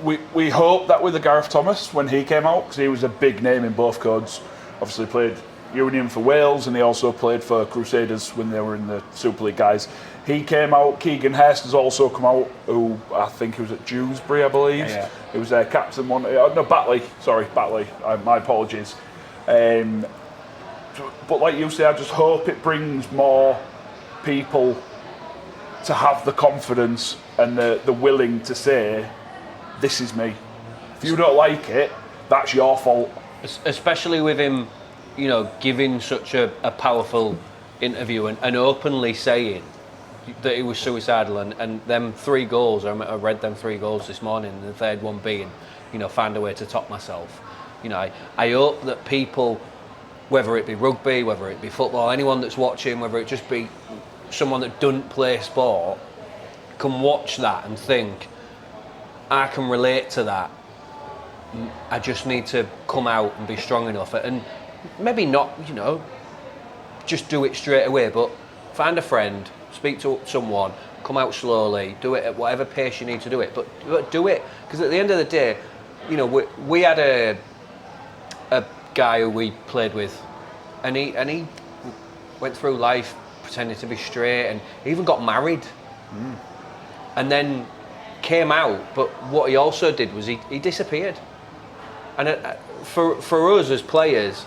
we hope that with the Gareth Thomas, when he came out, because he was a big name in both codes, obviously played Union for Wales, and he also played for Crusaders when they were in the Super League guys. He came out. Keegan Hurst has also come out, who I think he was at Dewsbury, I believe. Yeah. He was their captain one. No, Batley. Sorry, Batley. My apologies. But like you say, I just hope it brings more people to have the confidence and the willing to say, this is me. If you don't like it, that's your fault. Especially with him, giving such a powerful interview and openly saying that he was suicidal, and them 3 goals, I read them 3 goals this morning, and the third one being, find a way to top myself. I hope that people, whether it be rugby, whether it be football, anyone that's watching, whether it just be someone that doesn't play sport, can watch that and think, I can relate to that. I just need to come out and be strong enough, and maybe not, just do it straight away, but find a friend, speak to someone, come out slowly, do it at whatever pace you need to do it, but do it, because at the end of the day, we had a guy who we played with, and he went through life pretending to be straight, and he even got married, and then came out, but what he also did was he disappeared. And for us as players,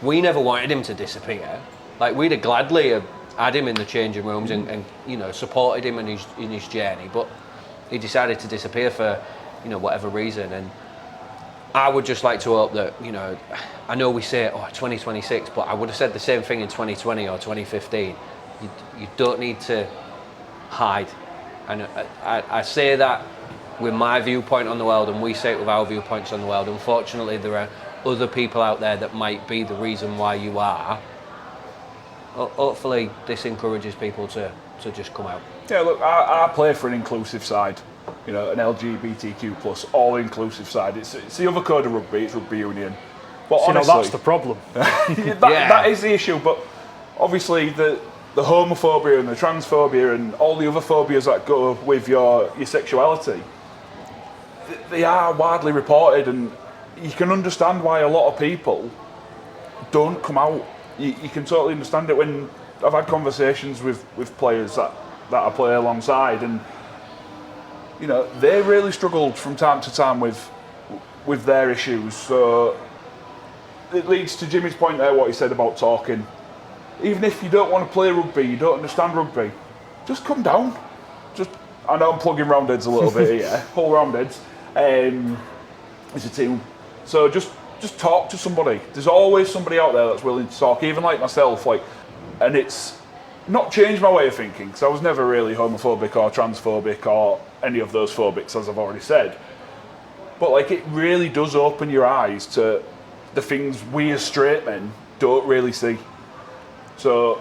we never wanted him to disappear. Like, we'd have gladly have had him in the changing rooms and supported him in his journey, but he decided to disappear for whatever reason. And I would just like to hope that, I know we say 2026, but I would have said the same thing in 2020 or 2015. You don't need to hide. And I say that with my viewpoint on the world, and we say it with our viewpoints on the world. Unfortunately, there are other people out there that might be the reason why you are. Hopefully this encourages people to just come out. Yeah, look, I play for an inclusive side, an LGBTQ plus all-inclusive side. It's the other code of rugby, it's rugby union. But honestly, that's the problem. that is the issue, but obviously the homophobia and the transphobia and all the other phobias that go with your sexuality, they are widely reported, and you can understand why a lot of people don't come out. You can totally understand it. When I've had conversations with players that I play alongside, and they really struggled from time to time with their issues. So it leads to Jimmy's point there, what he said about talking. Even if you don't want to play rugby, you don't understand rugby, just come down. I know I'm plugging Roundheads a little bit here, whole Roundheads. It's a team. So just talk to somebody. There's always somebody out there that's willing to talk, even like myself. And it's not changed my way of thinking, because I was never really homophobic or transphobic or any of those phobics, as I've already said. But it really does open your eyes to the things we as straight men don't really see. So,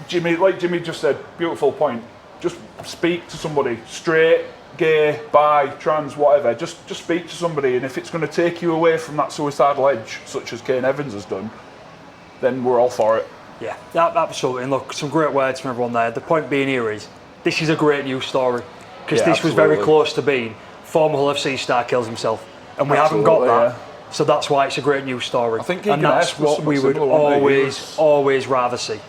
Jimmy just said, beautiful point. Just speak to somebody, straight, gay, bi, trans, whatever. Just speak to somebody, and if it's going to take you away from that suicidal edge, such as Kane Evans has done, then we're all for it. Yeah, absolutely. And look, some great words from everyone there. The point being here is, this is a great news story, because this was very close to being former Hull FC star kills himself, and we haven't got that. Yeah. So that's why it's a great news story. I think and that's what we would always rather see.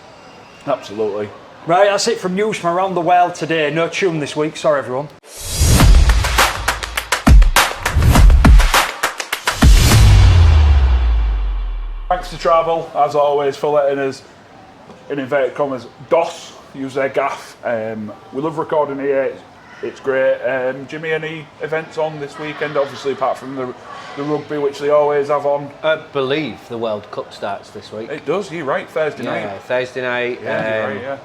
Absolutely. Right, that's it from news from around the world today. No tune this week, sorry everyone. Thanks to Travel, as always, for letting us, in inverted commas, DOS, use their gaff. We love recording here, it's great. Jimmy, any events on this weekend, obviously, apart from the rugby, which they always have on? I believe the World Cup starts this week. It does, you're right, Thursday night. Yeah, Thursday night. Yeah, you're right,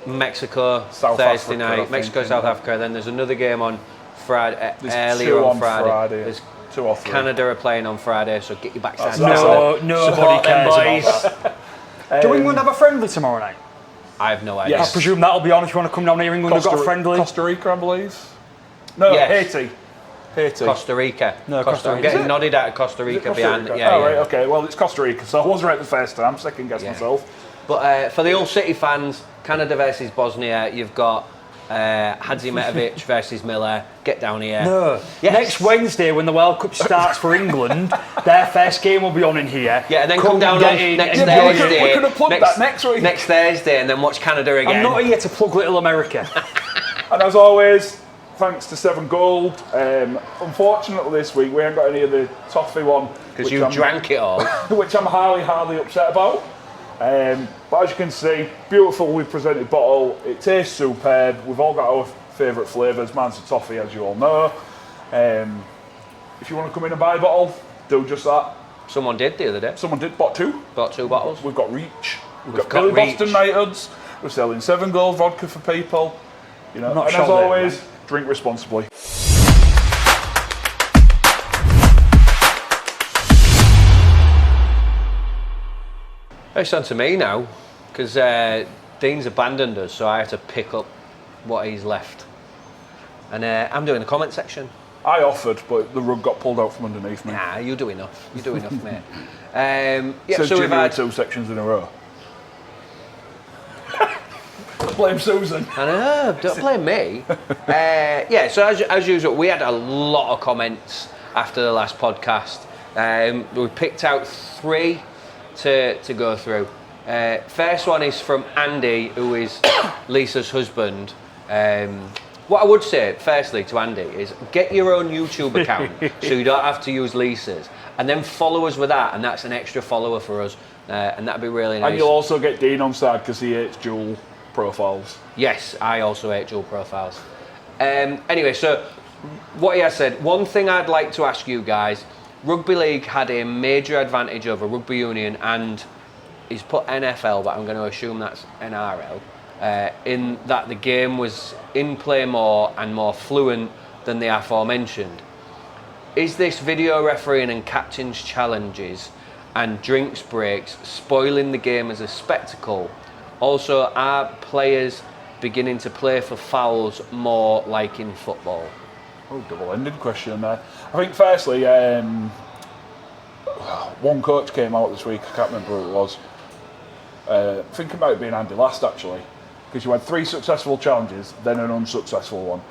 Mexico, South Thursday Africa, night. Mexico, South Africa. Then there's another game on Friday, There's earlier two on Friday. There's 2 or 3. Canada are playing on Friday, so get your backside. Nobody cares about that. Do England have a friendly tomorrow night? I have no idea. Yes. I presume that'll be on if you want to come down here. England have got a friendly. Costa Rica, I believe. No, yes. Haiti. Haiti? Costa Rica. No, Costa I'm Rica. getting nodded at Costa Rica Costa behind. Rica? Yeah, Oh, yeah. right, okay. Well, it's Costa Rica, so I was right the first time. Second guess Yeah. myself. But for the Hull City fans, Canada versus Bosnia, you've got Hadzimetovic versus Miller. Get down here. No. Yes. Next Wednesday, when the World Cup starts for England, their first game will be on in here. Yeah, and then come down get on in, next enjoy it. Thursday. We could have plugged that next week. Next Thursday, and then watch Canada again. I'm not here to plug Little America. And as always, thanks to 7 Gold. Unfortunately, this week we ain't got any of the toffee one. Because you drank it all. Which I'm highly upset about. But as you can see, beautifully presented bottle. It tastes superb. We've all got our favourite flavours. Mine's the toffee, as you all know. If you want to come in and buy a bottle, do just that. Someone did the other day. Someone did, bought 2. Bought 2 bottles. We've got Reach. We've We've got got Billy Reach. Boston Knighthoods. We're selling 7 Gold vodka for people. You know, Not and shot as there, always, drink responsibly. It's on to me now, because Dean's abandoned us, so I have to pick up what he's left. And I'm doing the comment section. I offered, but the rug got pulled out from underneath me. Nah, you do enough. You do enough, mate. Yeah, Says so we've Jimmy had. with 2 sections in a row. Blame Susan. I know, don't blame me. Yeah, so as usual, we had a lot of comments after the last podcast. We picked out 3 to go through. First one is from Andy, who is Lisa's husband. What I would say, firstly, to Andy is get your own YouTube account so you don't have to use Lisa's. And then follow us with that, and that's an extra follower for us. And that'd be really nice. And you'll also get Dean on side because he hates dual profiles. Yes, I also hate dual profiles. Anyway, so what he has said, one thing I'd like to ask you guys, Rugby League had a major advantage over Rugby Union, and he's put NFL, but I'm going to assume that's NRL, in that the game was in play more and more fluent than the aforementioned. Is this video refereeing and captain's challenges and drinks breaks spoiling the game as a spectacle? Also, are players beginning to play for fouls more like in football? Oh, double-ended question there. I think firstly, one coach came out this week, I can't remember who it was. I think it might have been Andy Last actually, because you had 3 successful challenges, then an unsuccessful one.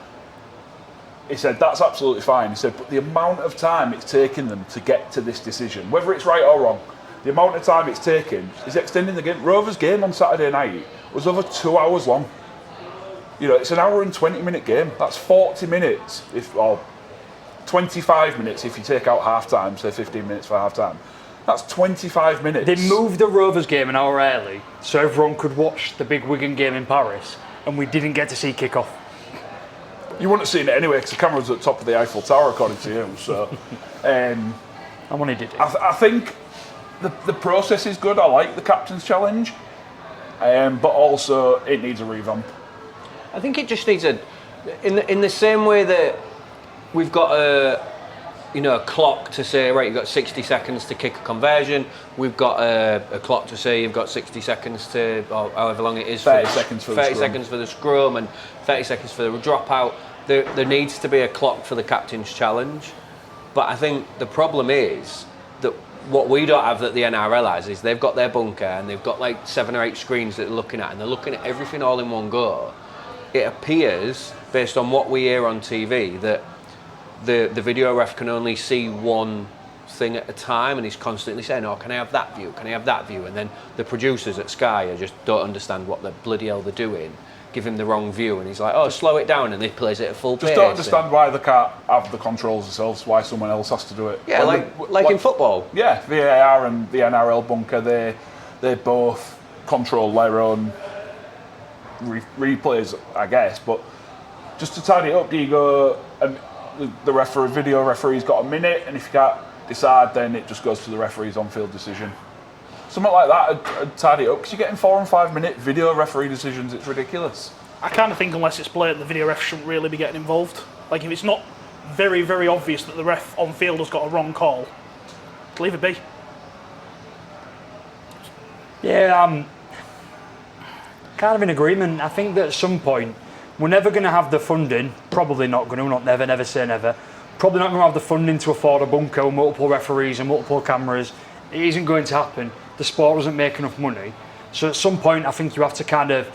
He said, that's absolutely fine. He said, but the amount of time it's taken them to get to this decision, whether it's right or wrong, the amount of time it's taken is extending the game. Rovers' game on Saturday night was over 2 hours long. You know, it's an hour and 20-minute game. That's 40 minutes, or 25 minutes if you take out half-time, say 15 minutes for half-time. That's 25 minutes. They moved the Rovers game an hour early so everyone could watch the big Wigan game in Paris, and we didn't get to see kick-off. You wouldn't have seen it anyway because the camera was at the top of the Eiffel Tower, according to you. So, And when he did it. I think the process is good. I like the captain's challenge, but also it needs a revamp. I think it just needs in the same way that we've got a clock to say, right, you've got 60 seconds to kick a conversion. We've got a clock to say you've got 60 seconds to, or however long it is, 30 seconds for the 30 scrum. seconds for the scrum and 30 seconds for the dropout. There needs to be a clock for the captain's challenge. But I think the problem is that what we don't have that the NRL has is they've got their bunker and they've got like 7 or 8 screens that they're looking at, and they're looking at everything all in one go. It appears, based on what we hear on TV, that the video ref can only see one thing at a time, and he's constantly saying, oh, can I have that view, can I have that view? And then the producers at Sky just don't understand what the bloody hell they're doing, give him the wrong view, and he's like, oh, slow it down, and he plays it at full pace. Just don't understand why they can't have the controls themselves, why someone else has to do it. Yeah, like in football. Yeah, VAR and the NRL bunker, they both control their own replays, I guess, but just to tidy it up, do you go, the video referee's got a minute, and if you can't decide, then it just goes to the referee's on-field decision. Something like that would tidy it up, because you're getting 4 and 5 minute video referee decisions. It's ridiculous. I kind of think unless it's blatant, the video ref shouldn't really be getting involved. Like if it's not very, very obvious that the ref on field has got a wrong call, leave it be. Yeah, I'm kind of in agreement. I think that at some point, we're never going to have the funding, probably not going to, not never say never, probably not going to have the funding to afford a bunker with multiple referees and multiple cameras. It isn't going to happen. The sport doesn't make enough money. So at some point, I think you have to kind of,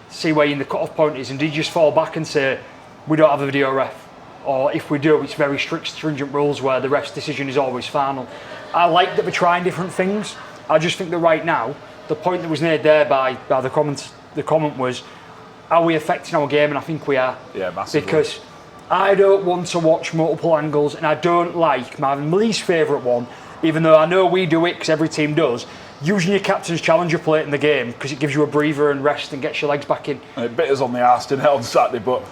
see where the cut-off point is. And did you just fall back and say, we don't have a video ref? Or if we do, it's very strict, stringent rules where the ref's decision is always final. I like that we're trying different things. I just think that right now, the point that was made there by the comment was, are we affecting our game? And I think we are. Yeah, massively. Because I don't want to watch multiple angles, and I don't like my least favourite one, even though I know we do it because every team does, using your captain's challenger plate in the game because it gives you a breather and rest and gets your legs back in. And it bit us on the arse, didn't it, on Saturday, but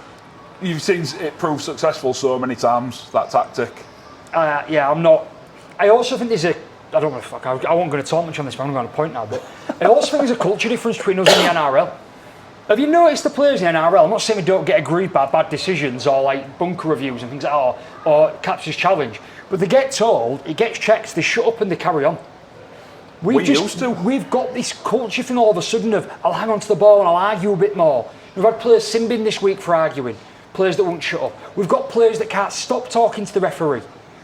you've seen it prove successful so many times, that tactic. I'm not. I also think there's I don't know if I wasn't going to talk much on this, but I'm going to point now. But I also think there's a culture difference between us and the NRL. Have you noticed the players in the NRL? I'm not saying we don't get aggrieved by bad decisions or like bunker reviews and things like that, or captain's challenge, but they get told, it gets checked, they shut up and they carry on. We've got this culture thing all of a sudden of, I'll hang on to the ball and I'll argue a bit more. We've had players sin bin this week for arguing, players that won't shut up. We've got players that can't stop talking to the referee,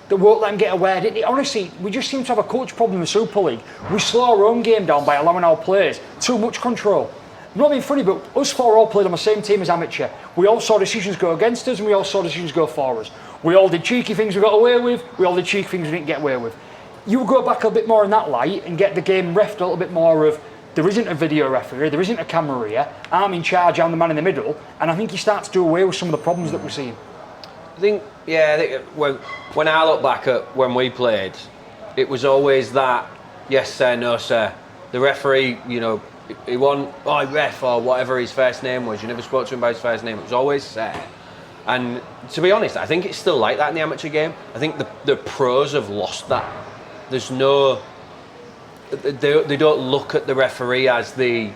that won't let them get away. Honestly, we just seem to have a culture problem in the Super League. We slow our own game down by allowing our players too much control. I'm not being funny, but us four all played on the same team as amateur. We all saw decisions go against us and we all saw decisions go for us. We all did cheeky things we got away with, we all did cheeky things we didn't get away with. You go back a bit more in that light and get the game refed a little bit more of, there isn't a video referee, there isn't a camera here, I'm in charge, I'm the man in the middle, and I think you start to do away with some of the problems that we're seeing. I think when I look back at when we played, it was always that, yes sir, no sir. The referee, he won, ref, or whatever his first name was. You never spoke to him by his first name. It was always sir. And to be honest, I think it's still like that in the amateur game. I think the pros have lost that. There's no, they don't look at the referee as the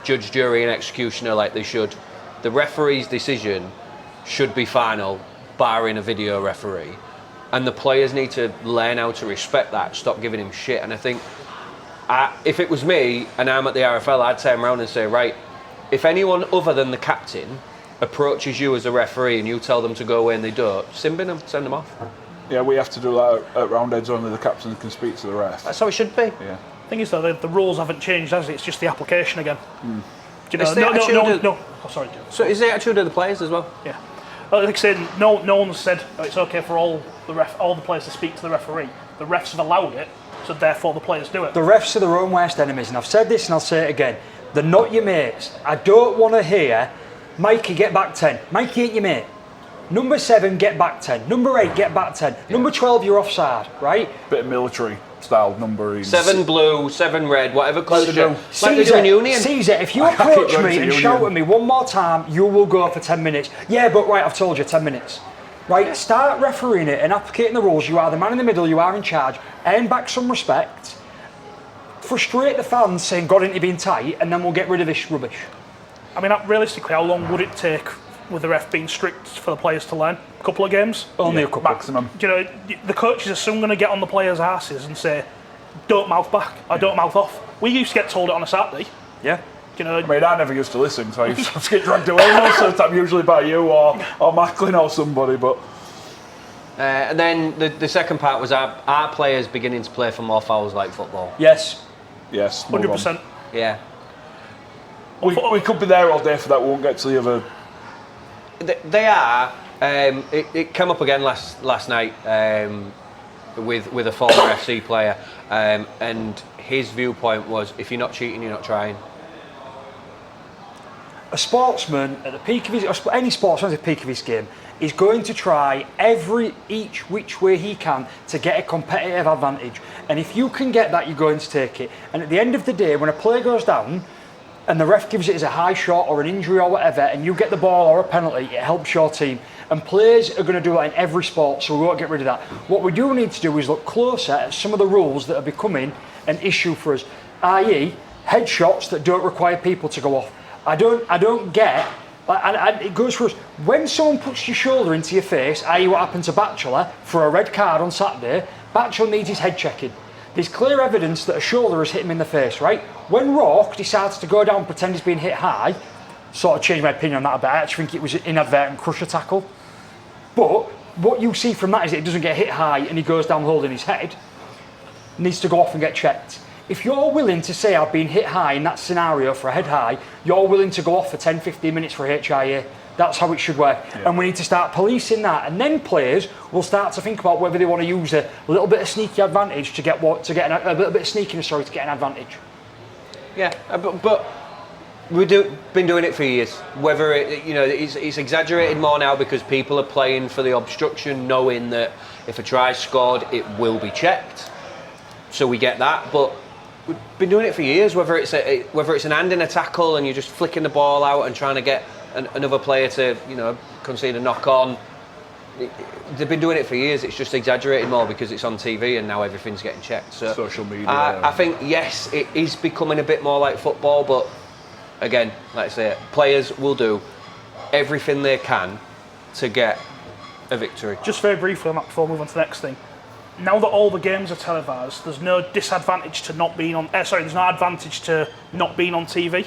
judge, jury, and executioner like they should. The referee's decision should be final, barring a video referee. And the players need to learn how to respect that, stop giving him shit. And I think, if it was me and I'm at the RFL, I'd turn around and say, right, if anyone other than the captain approaches you as a referee and you tell them to go away and they don't, sin bin them, send them off. Yeah, we have to do that at Roundheads. Only the captain can speak to the ref. That's how it should be. Yeah. Thing is, though, the rules haven't changed, has it? It's just the application again. Do you know? No. Oh, sorry. So is the attitude of the players as well? Yeah. Like I said, no one's said it's okay for all the players to speak to the referee. The refs have allowed it, so therefore the players do it. The refs are their own worst enemies, and I've said this and I'll say it again. They're not your mates. I don't want to hear, Mikey, get back 10. Mikey ain't your mate. Number 7, get back 10. Number 8, get back 10. Yeah. Number 12, you're offside, right? Bit of military style numbering. 7 blue, 7 red, whatever colour you do. Like Caesar, they do in Union. Caesar, if you approach me and shout at me one more time, you will go for 10 minutes. Yeah, but right, I've told you 10 minutes. Right, start refereeing it and advocating the rules. You are the man in the middle, you are in charge. Earn back some respect. Frustrate the fans saying God into being tight, and then we'll get rid of this rubbish. I mean, realistically, how long would it take with the ref being strict for the players to learn? A couple of games? Only a couple. Maximum. The coaches are soon going to get on the players' asses and say, don't mouth back, or don't mouth off. We used to get told it on a Saturday. Yeah. I mean, I never used to listen, so I used to get dragged away most of the time, usually by you or Macklin or somebody, but... And then the second part was our players beginning to play for more fouls like football. Yes. 100%. Yeah. We could be there all day for that, we won't get to the other... They are. It came up again last night with a former FC player, and his viewpoint was, if you're not cheating, you're not trying. A sportsman at the peak of any sportsman at the peak of his game is going to try each which way he can to get a competitive advantage. And if you can get that, you're going to take it. And at the end of the day, when a player goes down and the ref gives it as a high shot or an injury or whatever, and you get the ball or a penalty, it helps your team. And players are going to do that in every sport, so we won't get rid of that. What we do need to do is look closer at some of the rules that are becoming an issue for us, i.e. headshots that don't require people to go off. I don't get, and it goes for us, when someone puts your shoulder into your face, i.e. what happened to Batchelor for a red card on Saturday, Batchelor needs his head checking. There's clear evidence that a shoulder has hit him in the face, right? When Rourke decides to go down and pretend he's being hit high, sort of changed my opinion on that a bit. I actually think it was an inadvertent crusher tackle. But what you see from that is that it doesn't get hit high and he goes down holding his head. Needs to go off and get checked. If you're willing to say I've been hit high in that scenario for a head high, you're willing to go off for 10, 15 minutes for HIA. That's how it should work. Yeah. And we need to start policing that. And then players will start to think about whether they want to use a little bit of sneaky advantage to get a little bit of sneakiness, to get an advantage. Yeah, but we've been doing it for years. Whether it's exaggerated more now because people are playing for the obstruction, knowing that if a try's scored, it will be checked. So we get that, but we've been doing it for years. Whether it's an hand in a tackle and you're just flicking the ball out and trying to get another player to concede a knock on. They've been doing it for years. It's just exaggerated more because it's on TV and now everything's getting checked. So social media. I think yes, it is becoming a bit more like football, but again, like I say, players will do everything they can to get a victory. Just very briefly on that before we move on to the next thing. Now that all the games are televised, there's no disadvantage to not being on. There's no advantage to not being on TV.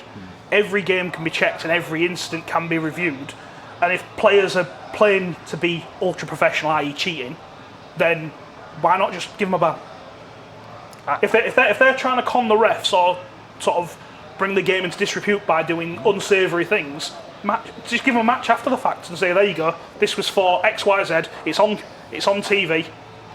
Every game can be checked and every incident can be reviewed. And if players are playing to be ultra professional, i.e., cheating, then why not just give them a ban? If they're trying to con the refs or sort of bring the game into disrepute by doing unsavoury things, just give them a match after the fact and say, there you go, this was for X, Y, Z. It's on TV.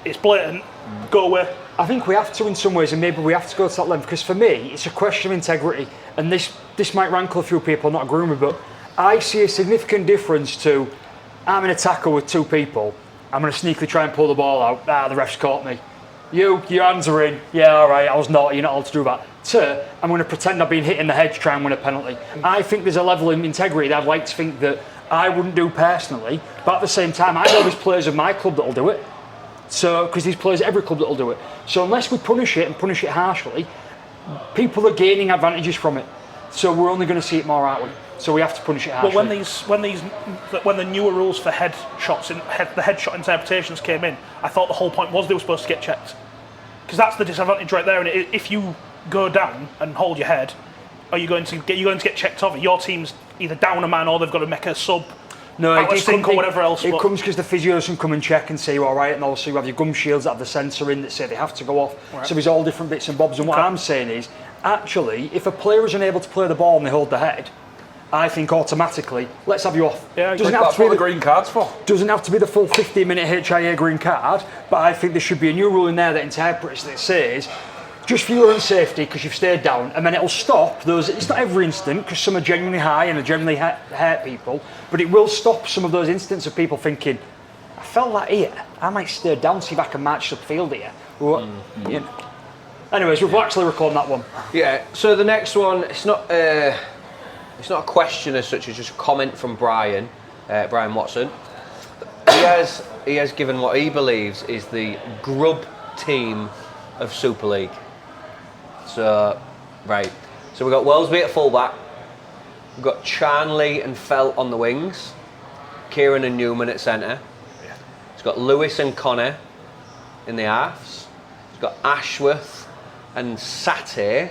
It's blatant. Go away. I think we have to in some ways, and maybe we have to go to that length, because for me, it's a question of integrity. And this might rankle a few people, not agree with me, but I see a significant difference to, I'm in a tackle with two people, I'm going to sneakily try and pull the ball out, the ref's caught me. Your hands are in, yeah, all right, I was naughty, you're not allowed to do that. To, I'm going to pretend I've been hit in the head to try and win a penalty. I think there's a level of integrity that I'd like to think that I wouldn't do personally, but at the same time, I know there's players of my club that'll do it. So, because these players at every club that'll do it. So unless we punish it and punish it harshly, people are gaining advantages from it. So we're only going to see it more, aren't we? So we have to punish it harshly. Well, when the newer rules for the headshot interpretations came in, I thought the whole point was they were supposed to get checked, because that's the disadvantage right there. And if you go down and hold your head, are you going to get checked over? Your team's either down a man or they've got to make a sub. No, or whatever else. It comes because the physios can come and check and say, all right, and also you have your gum shields that have the sensor in that say they have to go off. Right. So there's all different bits and bobs. And what I'm saying is, actually, if a player is unable to play the ball and they hold the head, I think automatically, let's have you off. Yeah, that's what the green card's for. Doesn't have to be the full 15-minute HIA green card, but I think there should be a new rule in there that interprets that says, just for your own safety, because you've stayed down, and then it'll stop those. It's not every instant, because some are genuinely high and are genuinely hurt people, but it will stop some of those instances of people thinking, I felt that here, I might stay down, see if I can match upfield here. You know. Anyways, we've actually recorded that one. Yeah. So the next one, it's not a question as such, it's just a comment from Brian Watson. He has given what he believes is the grub team of Super League. So, right. So we've got Wellesby at fullback. We've got Charnley and Felt on the wings. Kieran and Newman at centre. Yeah. It's got Lewis and Connor in the halves. It's got Ashworth and Satay.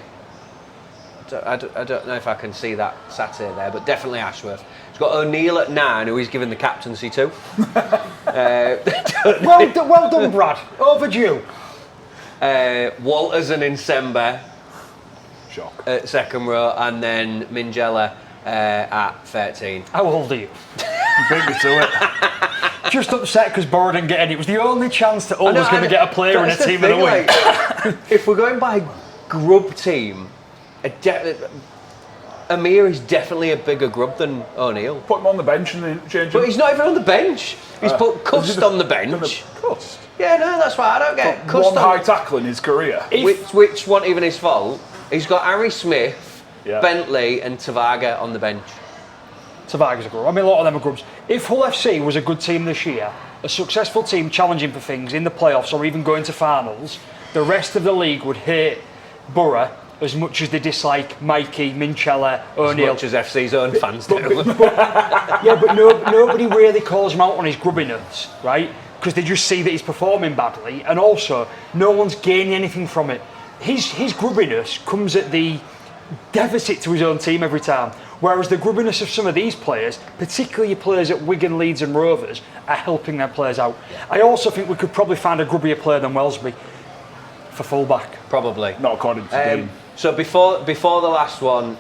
I don't know if I can see that Satay there, but definitely Ashworth. It's got O'Neill at 9, who he's given the captaincy to. Well done, Brad. Overdue. Walters and Insemba at second row, and then Minjella at 13. How old are you? You beat me to it. Just upset because Borough didn't get in. It was the only chance that Hull was going to get a player in a team of the week. Like, if we're going by grub team, Amir is definitely a bigger grub than O'Neill. Put him on the bench and then change him. But he's not even on the bench. He's put Cust on the bench. Cust? Yeah, no, that's why I don't get Cust. One high tackle in his career. Which wasn't even his fault. He's got Harry Smith, Bentley and Tavaga on the bench. Tavaga's a grub. I mean, a lot of them are grubs. If Hull FC was a good team this year, a successful team challenging for things in the playoffs or even going to finals, the rest of the league would hate Borough as much as they dislike Mikey, Minchella, O'Neill. As much as FC's own fans do. But nobody really calls him out on his grubbiness, right? Because they just see that he's performing badly, and also no one's gaining anything from it. His grubbiness comes at the deficit to his own team every time. Whereas the grubbiness of some of these players, particularly your players at Wigan, Leeds and Rovers, are helping their players out. I also think we could probably find a grubbier player than Welsby for fullback. Probably. Not according to Dean. So before the last one,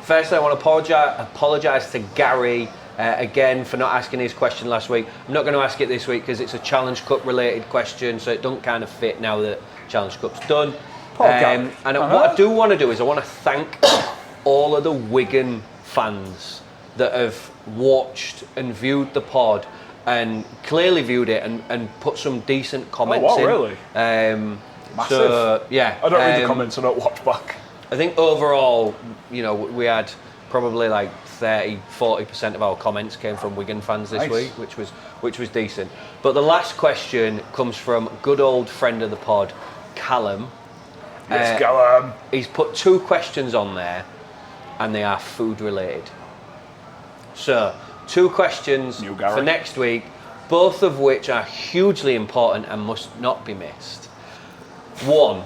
firstly I want to apologise to Gary again for not asking his question last week. I'm not going to ask it this week because it's a Challenge Cup related question, so it doesn't kind of fit now that Challenge Cup's done. And what I do want to do is I want to thank all of the Wigan fans that have watched and viewed the pod and clearly viewed it and put some decent comments in. Really? Massive. So, yeah. I don't read the comments, I don't watch back. I think overall, we had probably like 30-40% of our comments came from Wigan fans this week, which was decent. But the last question comes from good old friend of the pod, Callum. Yes, Callum. He's put 2 questions on there, and they are food related. So, 2 questions for next week, both of which are hugely important and must not be missed. 1,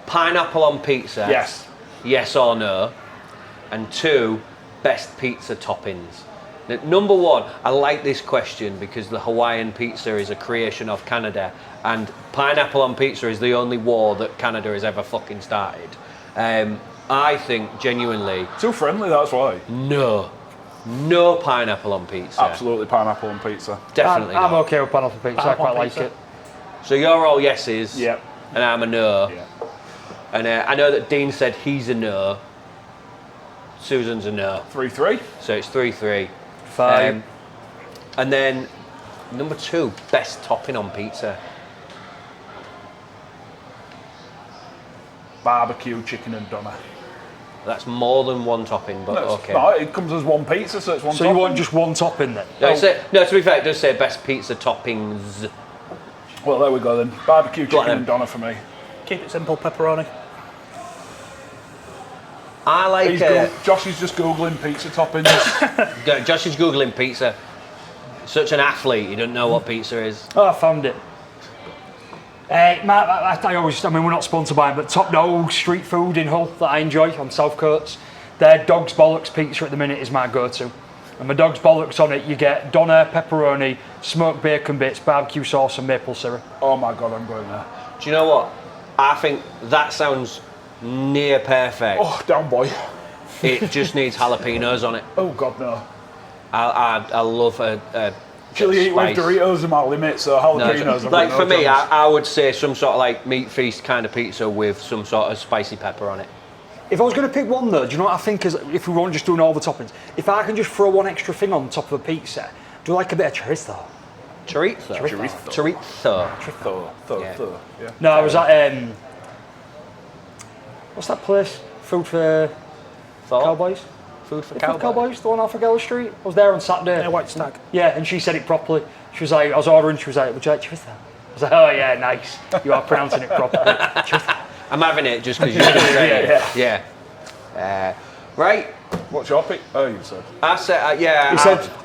pineapple on pizza. Yes or no? And 2, best pizza toppings. Now, number 1, I like this question because the Hawaiian pizza is a creation of Canada, and pineapple on pizza is the only war that Canada has ever fucking started. I think genuinely. Too friendly, that's why. No pineapple on pizza. Absolutely pineapple on pizza. Definitely. I'm okay with pineapple pizza. I quite like it. So you're all yeses. Yep. And I'm a no. Yeah. And I know that Dean said he's a no. Susan's a no. 3-3. So it's 3-3. 5. And then number 2, best topping on pizza. Barbecue, chicken and doner. That's more than 1 topping, but okay. No, it comes as 1 pizza, so it's 1 So topping. you want just 1 topping then? No, to be fair, it does say best pizza toppings. Well, there we go then. Barbecue, chicken and doner for me. Keep it simple, pepperoni. I like Josh is just Googling pizza toppings. Josh is Googling pizza. Such an athlete, you don't know what pizza is. Oh, I found it. We're not sponsored by them, but Top Dog street food in Hull that I enjoy on South Coates. Their Dog's Bollocks pizza at the minute is my go-to. And my Dog's Bollocks on it, you get doner, pepperoni, smoked bacon bits, barbecue sauce and maple syrup. Oh my God, I'm going there. Do you know what? I think that sounds near perfect. Oh, down boy. It just needs jalapenos on it. Oh God, no. I love a Chili eat with Doritos are my limit, so jalapenos. No, like for me, I would say some sort of like meat feast kind of pizza with some sort of spicy pepper on it. If I was going to pick one though, do you know what I think is, if we weren't just doing all the toppings, if I can just throw 1 extra thing on top of a pizza, do you like a bit of chorizo? Chorizo. Yeah. No, I was at, what's that place? Food for Cowboys? Food for Cowboys, the one off of Geller Street. I was there on Saturday. Yeah, White Stag. Yeah, and she said it properly. She was like, I was ordering, she was like, would you like chorizo? I was like, oh yeah, nice. You are pronouncing it properly. Chorizo. I'm having it just because you can say it. Yeah. Right. What's your pick? Oh, you said. I said,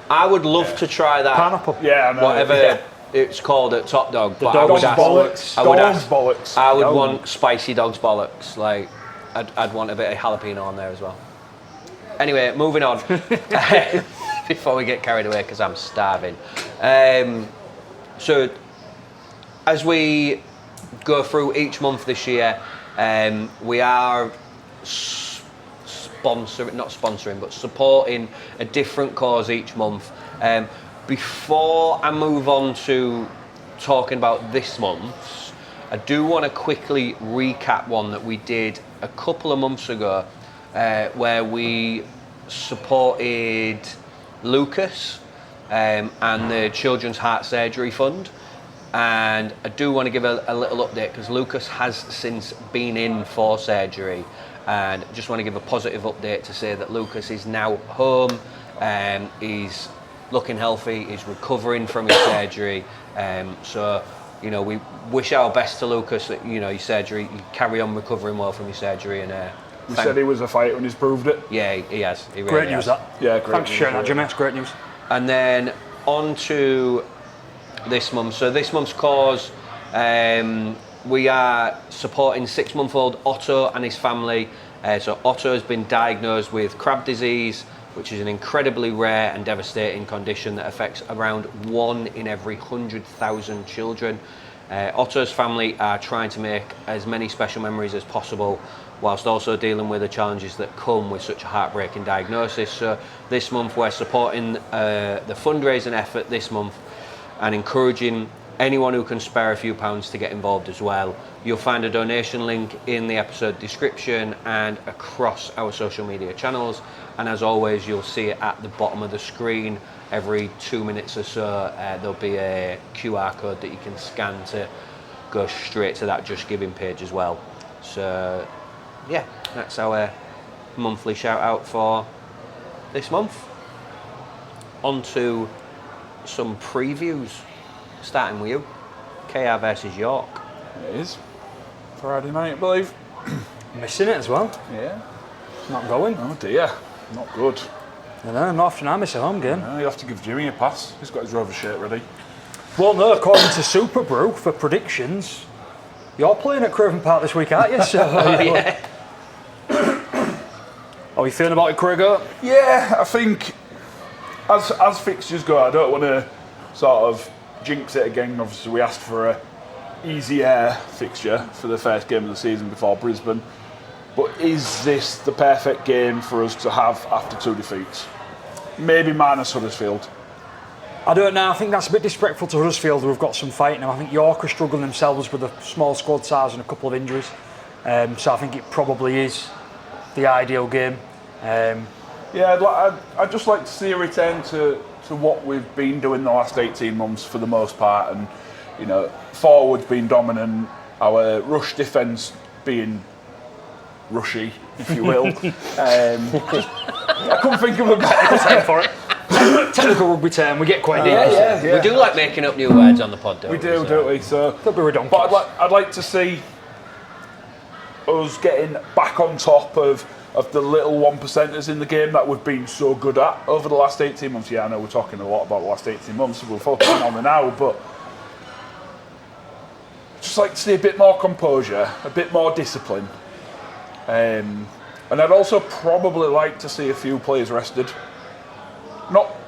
I would love to try that. Pineapple. Yeah, I know. Whatever it's called at Top Dog. The but dog's bollocks. Dog's bollocks. I would want spicy dog's bollocks. Like, I'd want a bit of jalapeno on there as well. Anyway, moving on. Before we get carried away, because I'm starving. So, as we go through each month this year, we are supporting a different cause each month. Before I move on to talking about this month's, I do want to quickly recap one that we did a couple of months ago, where we supported Lucas and the Children's Heart Surgery Fund. And I do want to give a little update because Lucas has since been in for surgery, and I just want to give a positive update to say that Lucas is now home, he's looking healthy, he's recovering from his surgery, so we wish our best to Lucas that his surgery, you carry on recovering well from your surgery, and he said he was a fighter and he's proved it. Yeah, he has. He really Great news, has. that. Yeah, great. Thanks for sharing that, Jimmy. That's great news. And then on to this month. So this month's cause we are supporting 6-month-old Otto and his family. So Otto has been diagnosed with crab disease, which is an incredibly rare and devastating condition that affects around 1 in every 100,000 children. Otto's family are trying to make as many special memories as possible, whilst also dealing with the challenges that come with such a heartbreaking diagnosis. So this month we're supporting the fundraising effort this month and encouraging anyone who can spare a few pounds to get involved as well. You'll find a donation link in the episode description and across our social media channels. And as always, you'll see it at the bottom of the screen. Every 2 minutes or so, there'll be a QR code that you can scan to go straight to that Just Giving page as well. So yeah, that's our monthly shout out for this month. On to some previews, starting with you. KR versus York. It is. Friday night, I believe. Missing it as well. Yeah. Not going. Oh dear. Not good. I know, not often I miss a home game. No, you have to give Jimmy a pass. He's got his Rover shirt ready. Well, no, according to Super Brew, for predictions, you're playing at Craven Park this week, aren't you? So, Yeah. How are you feeling about it, Craigo? Yeah, I think as fixtures go, I don't want to sort of jinx it again. Obviously, we asked for a easy air fixture for the first game of the season before Brisbane. But is this the perfect game for us to have after 2 defeats? Maybe minus Huddersfield. I don't know. I think that's a bit disrespectful to Huddersfield, who've got some fight now. I think York are struggling themselves with a small squad size and a couple of injuries. So I think it probably is the ideal game. Yeah, I'd just like to see a return to what we've been doing the last 18 months for the most part. And, you know, forwards being dominant, our rush defence being rushy, if you will. I couldn't think of a better Time for it. Technical rugby term, we get quite deep. yeah. We do like making up new words on the pod, don't we? We do, don't we? So, Could be redundant. but I'd like to see us getting back on top of the little 1%ers in the game that we've been so good at over the last 18 months. Yeah, I know we're talking a lot about the last 18 months, so we're focusing on the now, but just like to see a bit more composure, a bit more discipline. And I'd also probably like to see a few players rested.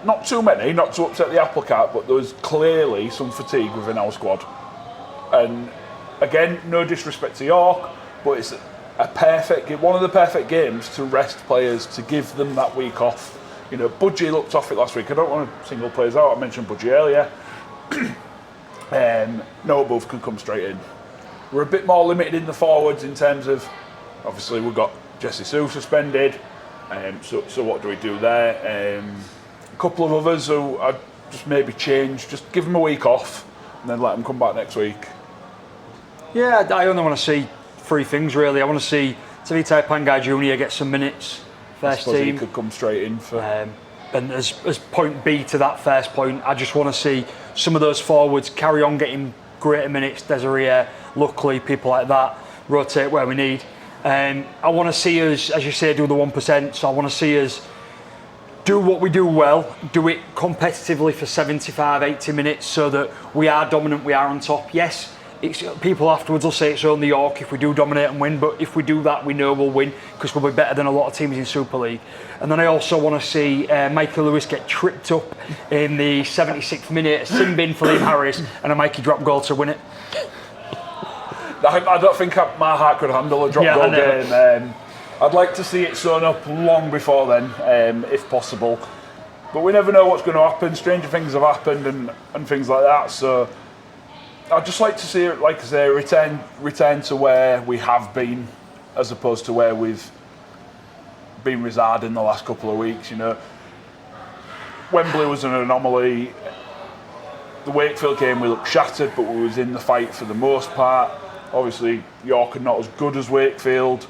Not too many, not to upset the apple cart, but there was clearly some fatigue within our squad. And again, no disrespect to York, but it's one of the perfect games to rest players, to give them that week off. You know, Budgie looked off it last week. I don't want to single players out. I mentioned Budgie earlier. No, both can come straight in. We're a bit more limited in the forwards in terms of, obviously we've got Jesse Sue suspended. So what do we do there? A couple of others who I'd just maybe change, just give them a week off and then let them come back next week. Yeah, I only want to see 3 things really. I want to see Tavita Pangai Jr. get some minutes, first team. He could come straight in for. And as point B to that first point, I just want to see some of those forwards carry on getting greater minutes. Desiree, luckily, people like that, rotate where we need. I want to see us, as you say, do the 1%. So I want to see us do what we do well, do it competitively for 75, 80 minutes so that we are dominant, we are on top. Yes, people afterwards will say it's only York if we do dominate and win, but if we do that, we know we'll win because we'll be better than a lot of teams in Super League. And then I also want to see Michael Lewis get tripped up in the 76th minute, a sin bin for Liam Harris, and a Mikey drop goal to win it. I don't think my heart could handle a drop goal game. I'd like to see it sewn up long before then, if possible. But we never know what's going to happen. Stranger things have happened and things like that. So I'd just like to see it, like I say, return to where we have been, as opposed to where we've been residing the last couple of weeks. You know, Wembley was an anomaly. The Wakefield game, we looked shattered, but we was in the fight for the most part. Obviously, York are not as good as Wakefield,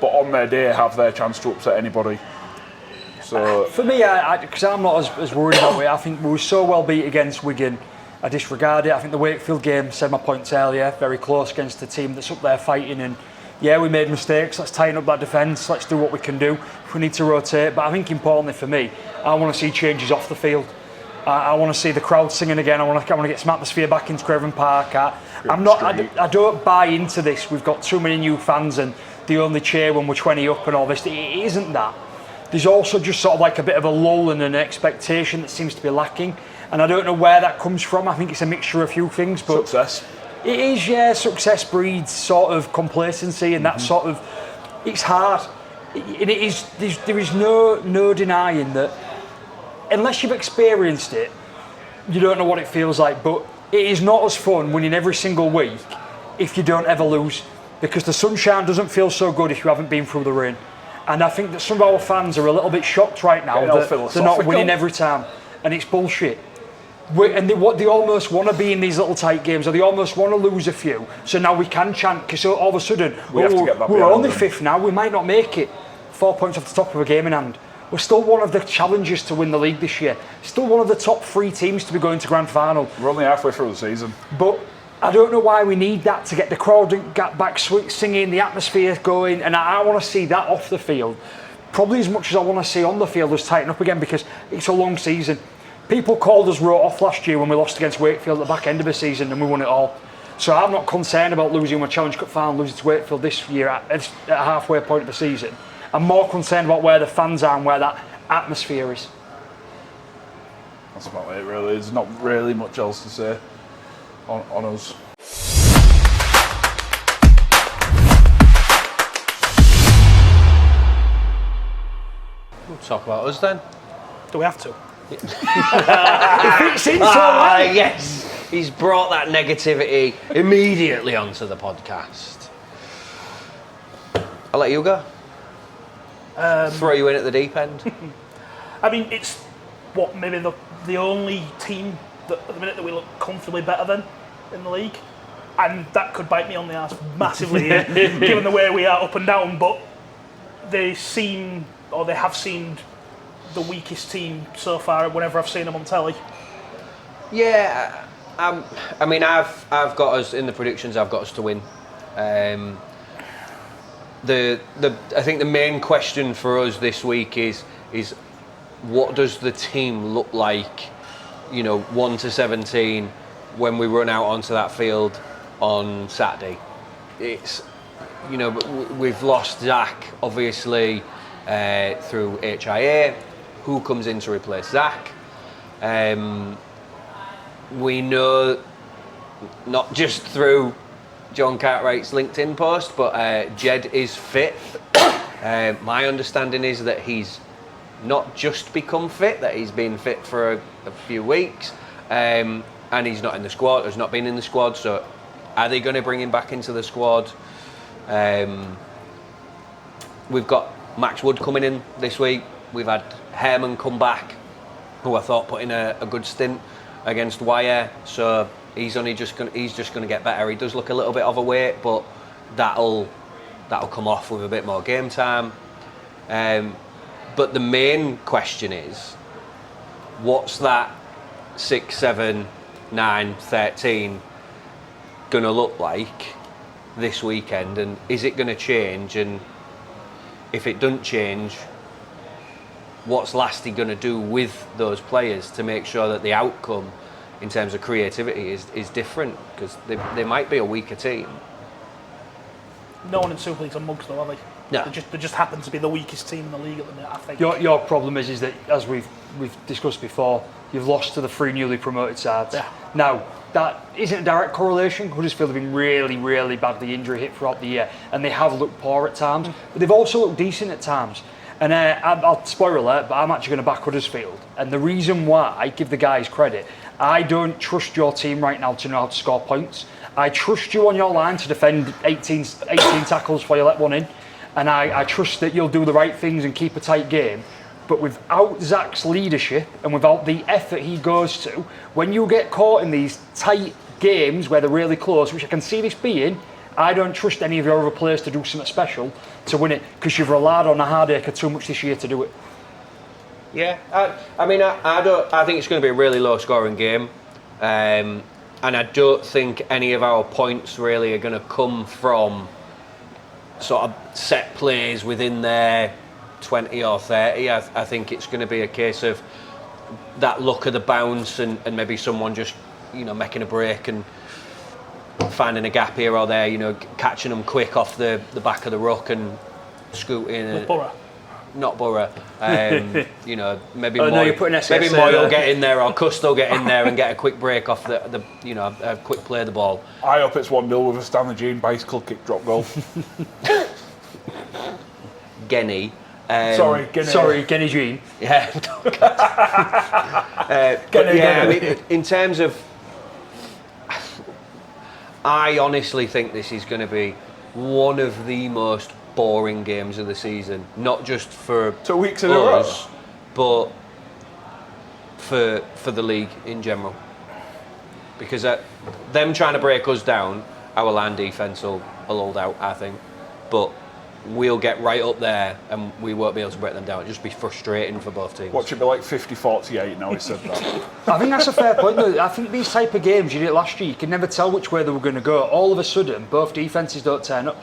but on their day have their chance to upset anybody. So for me, because I'm not as worried about it, I think we were so well beat against Wigan, I disregard it. I think the Wakefield game, said my points earlier, very close against a team that's up there fighting, and yeah, we made mistakes, let's tighten up that defence, let's do what we can do. If we need to rotate, but I think importantly for me, I want to see changes off the field. I want to see the crowd singing again. I want to get some atmosphere back into Craven Park. I don't buy into this. We've got too many new fans and they only cheer when we're 20 up and all this. It isn't that. There's also just sort of like a bit of a lull and an expectation that seems to be lacking. And I don't know where that comes from. I think it's a mixture of a few things. But success. It is, yeah. Success breeds sort of complacency and that sort of... It's hard. And it is. There is no denying that unless you've experienced it, you don't know what it feels like. But it is not as fun winning every single week if you don't ever lose, because the sunshine doesn't feel so good if you haven't been through the rain. And I think that some of our fans are a little bit shocked right now that they're not winning every time, and it's bullshit. And they almost want to be in these little tight games, or they almost want to lose a few. So now we can chant, because all of a sudden we're only fifth now. We might not make it. 4 points off the top of a game in hand. We're still one of the challengers to win the league this year. Still one of the top 3 teams to be going to grand final. We're only halfway through the season. But I don't know why we need that to get the crowd back singing, the atmosphere going, and I want to see that off the field. Probably as much as I want to see on the field us tighten up again, because it's a long season. People called us wrote off last year when we lost against Wakefield at the back end of the season and we won it all. So I'm not concerned about losing a Challenge Cup final, losing to Wakefield this year at a halfway point of the season. I'm more concerned about where the fans are and where that atmosphere is. That's about it, really. There's not really much else to say on us. We'll talk about us then. Do we have to? Yes, he's brought that negativity immediately onto the podcast. I'll let you go. Throw you in at the deep end. I mean, it's maybe the only team that at the minute that we look comfortably better than in the league, and that could bite me on the arse massively here, given the way we are up and down. But they have seemed the weakest team so far whenever I've seen them on telly. Yeah, I mean, I've got us in the predictions. I've got us to win. I think the main question for us this week is what does the team look like, 1 to 17 when we run out onto that field on Saturday. It's, we've lost Zach obviously through HIA. Who comes in to replace Zach? We know, not just through John Cartwright's LinkedIn post, but Jed is fit. My understanding is that he's not just become fit, that he's been fit for a few weeks, and he's not in the squad, has not been in the squad, so are they going to bring him back into the squad? We've got Max Wood coming in this week. We've had Herman come back, who I thought put in a good stint against Wire, so he's just going to get better. He does look a little bit overweight, but that'll come off with a bit more game time. But the main question is, what's that 6, 7, 9, 13 going to look like this weekend, and is it going to change? And if it doesn't change, what's Lasty going to do with those players to make sure that the outcome in terms of creativity is different? Because they might be a weaker team. No one in Super League's on mugs though, are they? No. They just happen to be the weakest team in the league at the minute, I think. Your problem is that, as we've discussed before, you've lost to the 3 newly promoted sides. Yeah. Now, that isn't a direct correlation. Huddersfield have been really, really badly injury hit throughout the year, and they have looked poor at times, but they've also looked decent at times. And I'll spoiler alert, but I'm actually going to back Huddersfield. And the reason why, I give the guys credit, I don't trust your team right now to know how to score points. I trust you on your line to defend 18 tackles before you let one in. And I trust that you'll do the right things and keep a tight game. But without Zach's leadership and without the effort he goes to, when you get caught in these tight games where they're really close, which I can see this being, I don't trust any of your other players to do something special to win it, because you've relied on the Hardacre too much this year to do it. Yeah, I think it's going to be a really low scoring game, and I don't think any of our points really are going to come from sort of set plays within their 20 or 30. I think it's going to be a case of that look of the bounce and maybe someone just, making a break and finding a gap here or there, catching them quick off the back of the ruck and scooting. With Borough. Not Borough. Maybe Oh, no, you're putting SSA maybe Moyle there. get in there or Custo get in there and get a quick break off a quick play of the ball. I hope it's 1-0 with a Stanley Jean bicycle kick drop goal. Genny. Sorry, Kenny Jean. Yeah. I mean, in terms of, I honestly think this is going to be one of the most boring games of the season. Not just for 2 weeks in a row, but for the league in general. Because them trying to break us down, our line defence will hold out, I think. But we'll get right up there and we won't be able to break them down. It'll just be frustrating for both teams. Watch it be like 50-48 now he said that. I think that's a fair point, though. I think these type of games, you did it last year, you could never tell which way they were going to go. All of a sudden, both defences don't turn up.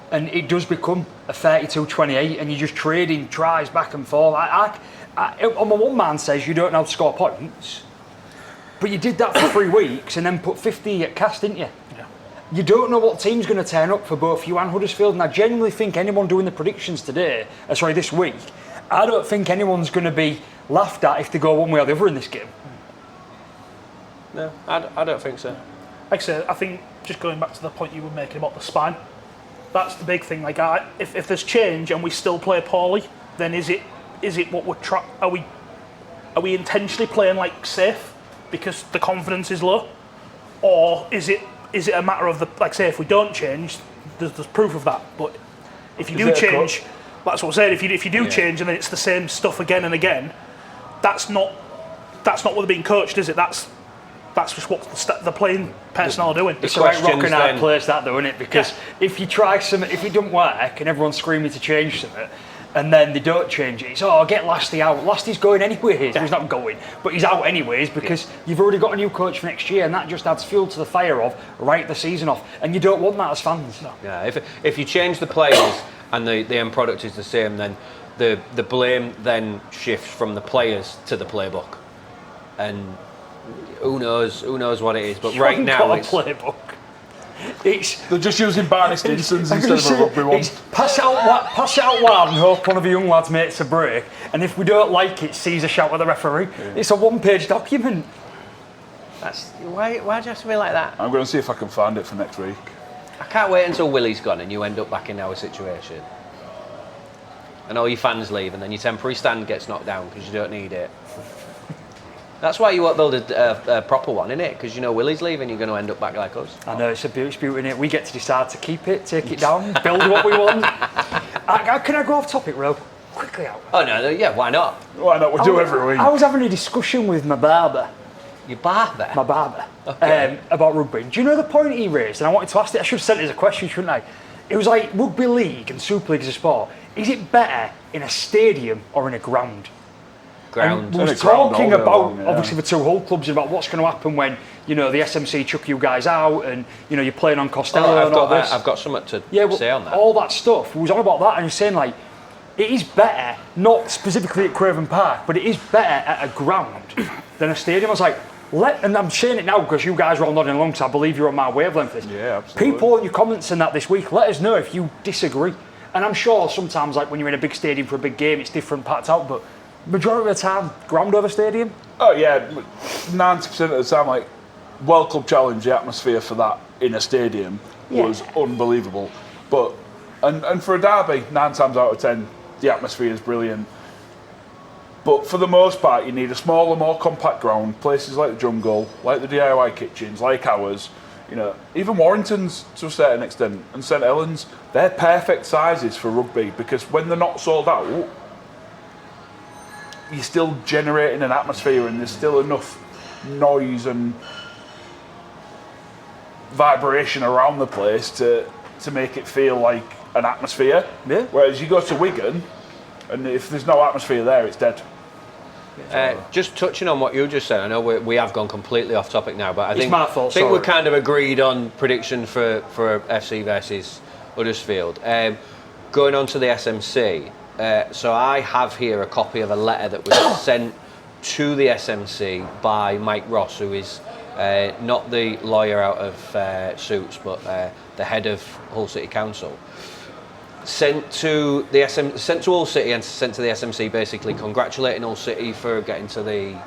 And it does become a 32-28 and you're just trading tries back and forth. On my one man says you don't know how to score points, but you did that for 3 weeks and then put 50 at cast, didn't you? Yeah. You don't know what team's going to turn up for both you and Huddersfield, and I genuinely think anyone doing the predictions this week, I don't think anyone's going to be laughed at if they go one way or the other in this game. No, I don't think so. Like I said, I think just going back to the point you were making about the spine, that's the big thing. Like, if there's change and we still play poorly, then is it what we're are we intentionally playing like safe because the confidence is low, or is it a matter of say if we don't change, there's proof of that. But if you do change, that's what I said. If you do change and then it's the same stuff again and again, that's not what they're being coached, is it? That's just what the playing personnel are doing. It's the right rock and hard place, that though, isn't it? Because if you try something, if it doesn't work and everyone's screaming to change something, and then they don't change it, it's get Lasty out. Lasty's going anyways. He's not going, but he's out anyways because you've already got a new coach for next year, and that just adds fuel to the fire of write the season off, and you don't want that as fans. No. Yeah, if you change the players and the end product is the same, then the blame then shifts from the players to the playbook, and who knows what it is. But right now it's a playbook. They're just using Barney Stinson's instead of a rugby one. Pass it out wide and hope one of the young lads makes a break, and if we don't like it, Caesar shout at the referee. Yeah. It's a one-page document. Why do you have to be like that? I'm going to see if I can find it for next week. I can't wait until Willie's gone and you end up back in our situation. And all your fans leave and then your temporary stand gets knocked down because you don't need it. That's why you won't build a proper one, innit? Because Willie's leaving, you're going to end up back like us. I know, it's a beauty, innit? We get to decide to keep it, take it down, build what we want. Can I go off topic real quickly out? Oh, no, yeah, why not? Why not? We do every week. I was having a discussion with my barber. Your barber? My barber. Okay. About rugby. Do you know the point he raised? And I wanted to ask it, I should have sent it as a question, shouldn't I? It was like, rugby league and Super League as a sport, is it better in a stadium or in a ground? Ground. We were talking about obviously the two Hull clubs about what's going to happen when the SMC chuck you guys out and you're playing on Costello and all this. I've got something to say on that. All that stuff. We was on about that and he was saying like it is better, not specifically at Craven Park, but it is better at a ground than a stadium. I was like, and I'm saying it now because you guys are all nodding along, because I believe you're on my wavelength. Yeah, absolutely. People in your comments in that this week, let us know if you disagree. And I'm sure sometimes, like when you're in a big stadium for a big game, it's different packed out, but majority of the time, ground over stadium? Oh yeah, 90% of the time, like World Club Challenge, the atmosphere for that in a stadium was unbelievable. But and for a derby, 9 times out of 10, the atmosphere is brilliant. But for the most part, you need a smaller, more compact ground. Places like the Jungle, like the DIY kitchens, like ours. Even Warrington's to a certain extent, and St Helens, they're perfect sizes for rugby because when they're not sold out, you're still generating an atmosphere and there's still enough noise and vibration around the place to make it feel like an atmosphere. Yeah. Whereas you go to Wigan and if there's no atmosphere there, it's dead. Just touching on what you just said, I know we have gone completely off topic now, but I think we're kind of agreed on prediction for FC versus Huddersfield. Going on to the SMC, so I have here a copy of a letter that was sent to the SMC by Mike Ross, who is not the lawyer out of Suits, but the head of Hull City Council. Sent to Hull City and sent to the SMC, basically congratulating Hull City for getting to the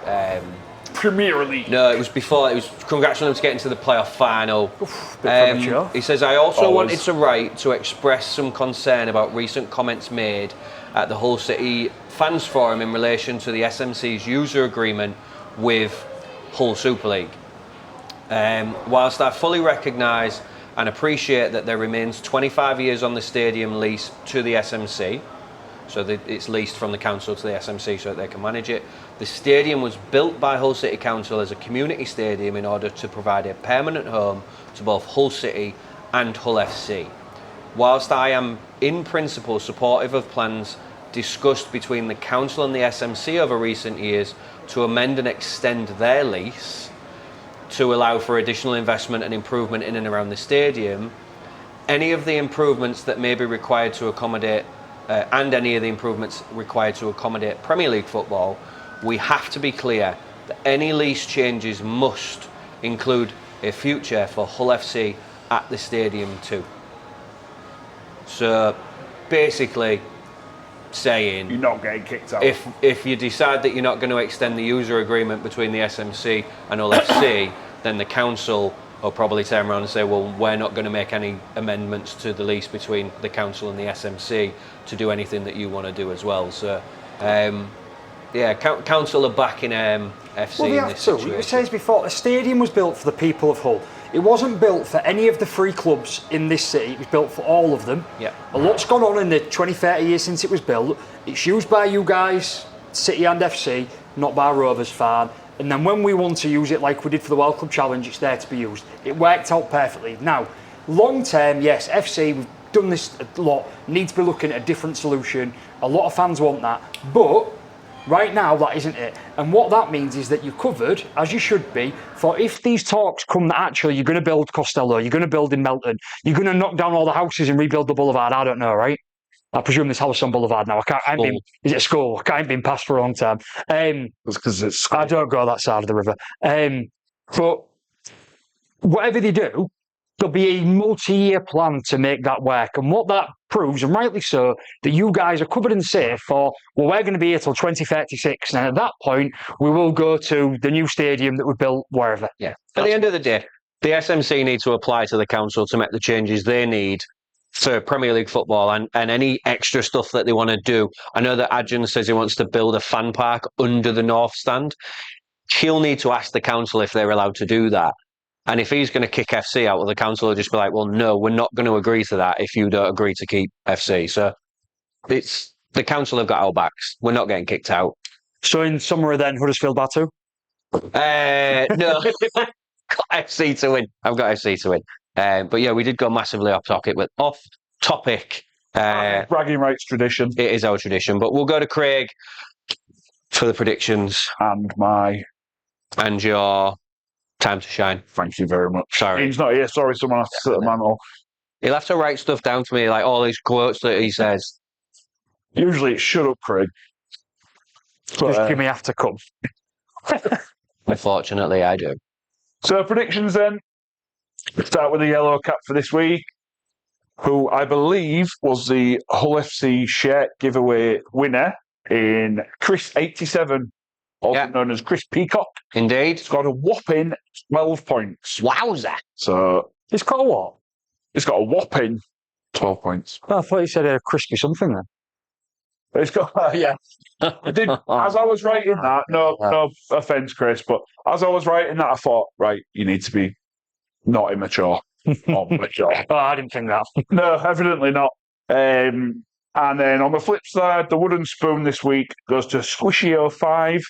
Premier League. No, it was before. It was congratulating them to getting to the playoff final. Bit premature. He says, I also wanted to write to express some concern about recent comments made at the Hull City Fans Forum in relation to the SMC's user agreement with Hull Super League. Whilst I fully recognise and appreciate that there remains 25 years on the stadium lease to the SMC, so it's leased from the council to the SMC so that they can manage it. The stadium was built by Hull City Council as a community stadium in order to provide a permanent home to both Hull City and Hull FC. Whilst I am in principle supportive of plans discussed between the council and the SMC over recent years to amend and extend their lease to allow for additional investment and improvement in and around the stadium, any of the improvements that may be required to accommodate any of the improvements required to accommodate Premier League football, we have to be clear that any lease changes must include a future for Hull FC at the stadium too. So basically saying You're not getting kicked out. if you decide that you're not going to extend the user agreement between the SMC and Hull FC, then the council will probably turn around and say, well, we're not going to make any amendments to the lease between the council and the SMC to do anything that you want to do as well. So, council are backing FC in this situation. It says before, the stadium was built for the people of Hull. It wasn't built for any of the three clubs in this city. It was built for all of them. Yeah. A lot's gone on in the 20, 30 years since it was built. It's used by you guys, City and FC, not by Rovers fan. And then when we want to use it like we did for the World Club Challenge, it's there to be used. It worked out perfectly. Now, long term, yes, FC, we've done this a lot, need to be looking at a different solution. A lot of fans want that. But right now, that isn't it. And what that means is that you're covered, as you should be, for if these talks come that actually you're going to build Costello, you're going to build in Melton, you're going to knock down all the houses and rebuild the boulevard, I don't know, right? I presume there's House on Boulevard now. Is it a school? I ain't been past for a long time. Because it's I don't go that side of the river. But whatever they do, there'll be a multi-year plan to make that work. And what that proves, and rightly so, that you guys are covered and safe for, well, we're going to be here till 2036. And at that point, we will go to the new stadium that we built wherever. Yeah. At the end of the day, the SMC need to apply to the council to make the changes they need for Premier League football and any extra stuff that they want to do. I know that Adjan says he wants to build a fan park under the North Stand. He'll need to ask the council if they're allowed to do that. And if he's going to kick FC out, well, the council will just be like, well, no, we're not going to agree to that if you don't agree to keep FC. So it's the council have got our backs. We're not getting kicked out. So in summary then, Huddersfield Batu? No. Got FC to win. I've got FC to win. But yeah, we did go massively off topic. bragging rights tradition. It is our tradition. But we'll go to Craig for the predictions. And your time to shine. Thank you very much. Sorry. He's not here. Sorry, someone has to sit the mantle. He'll have to write stuff down to me, like all these quotes that he says. Usually it's shut up, Craig. But, Just give me after come. Unfortunately, I do. So predictions then. Let's start with the yellow cap for this week, who I believe was the Hull FC shirt giveaway winner in Chris 87, also known as Chris Peacock. Indeed. He's got a whopping 12 points. Wowza. So It's got a what? he's got a whopping 12 points. Oh, I thought you said a crispy something then. It's got, yeah. I did, as I was writing that, no offence, Chris, but as I was writing that, I thought, right, you need to be not immature. Not mature. Oh, I didn't think that. No, evidently not. And then on the flip side, the wooden spoon this week goes to Squishy05,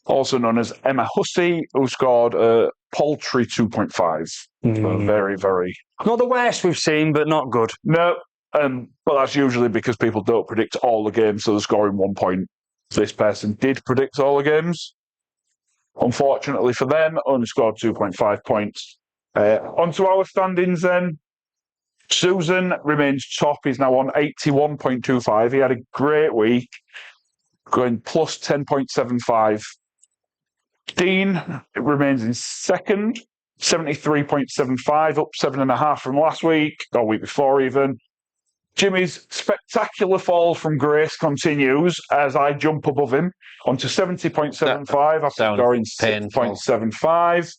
also known as Emma Hussey, who scored a paltry 2.5. So very, very... Not the worst we've seen, but not good. No, but that's usually because people don't predict all the games, so they're scoring 1 point. This person did predict all the games. Unfortunately for them, only scored 2.5 points. Onto our standings then. Susan remains top. He's now on 81.25. He had a great week, going plus 10.75 Dean remains in second, 73.75, up 7.5 from last week, or week before even. Jimmy's spectacular fall from grace continues as I jump above him onto 70.75 after scoring 6.75.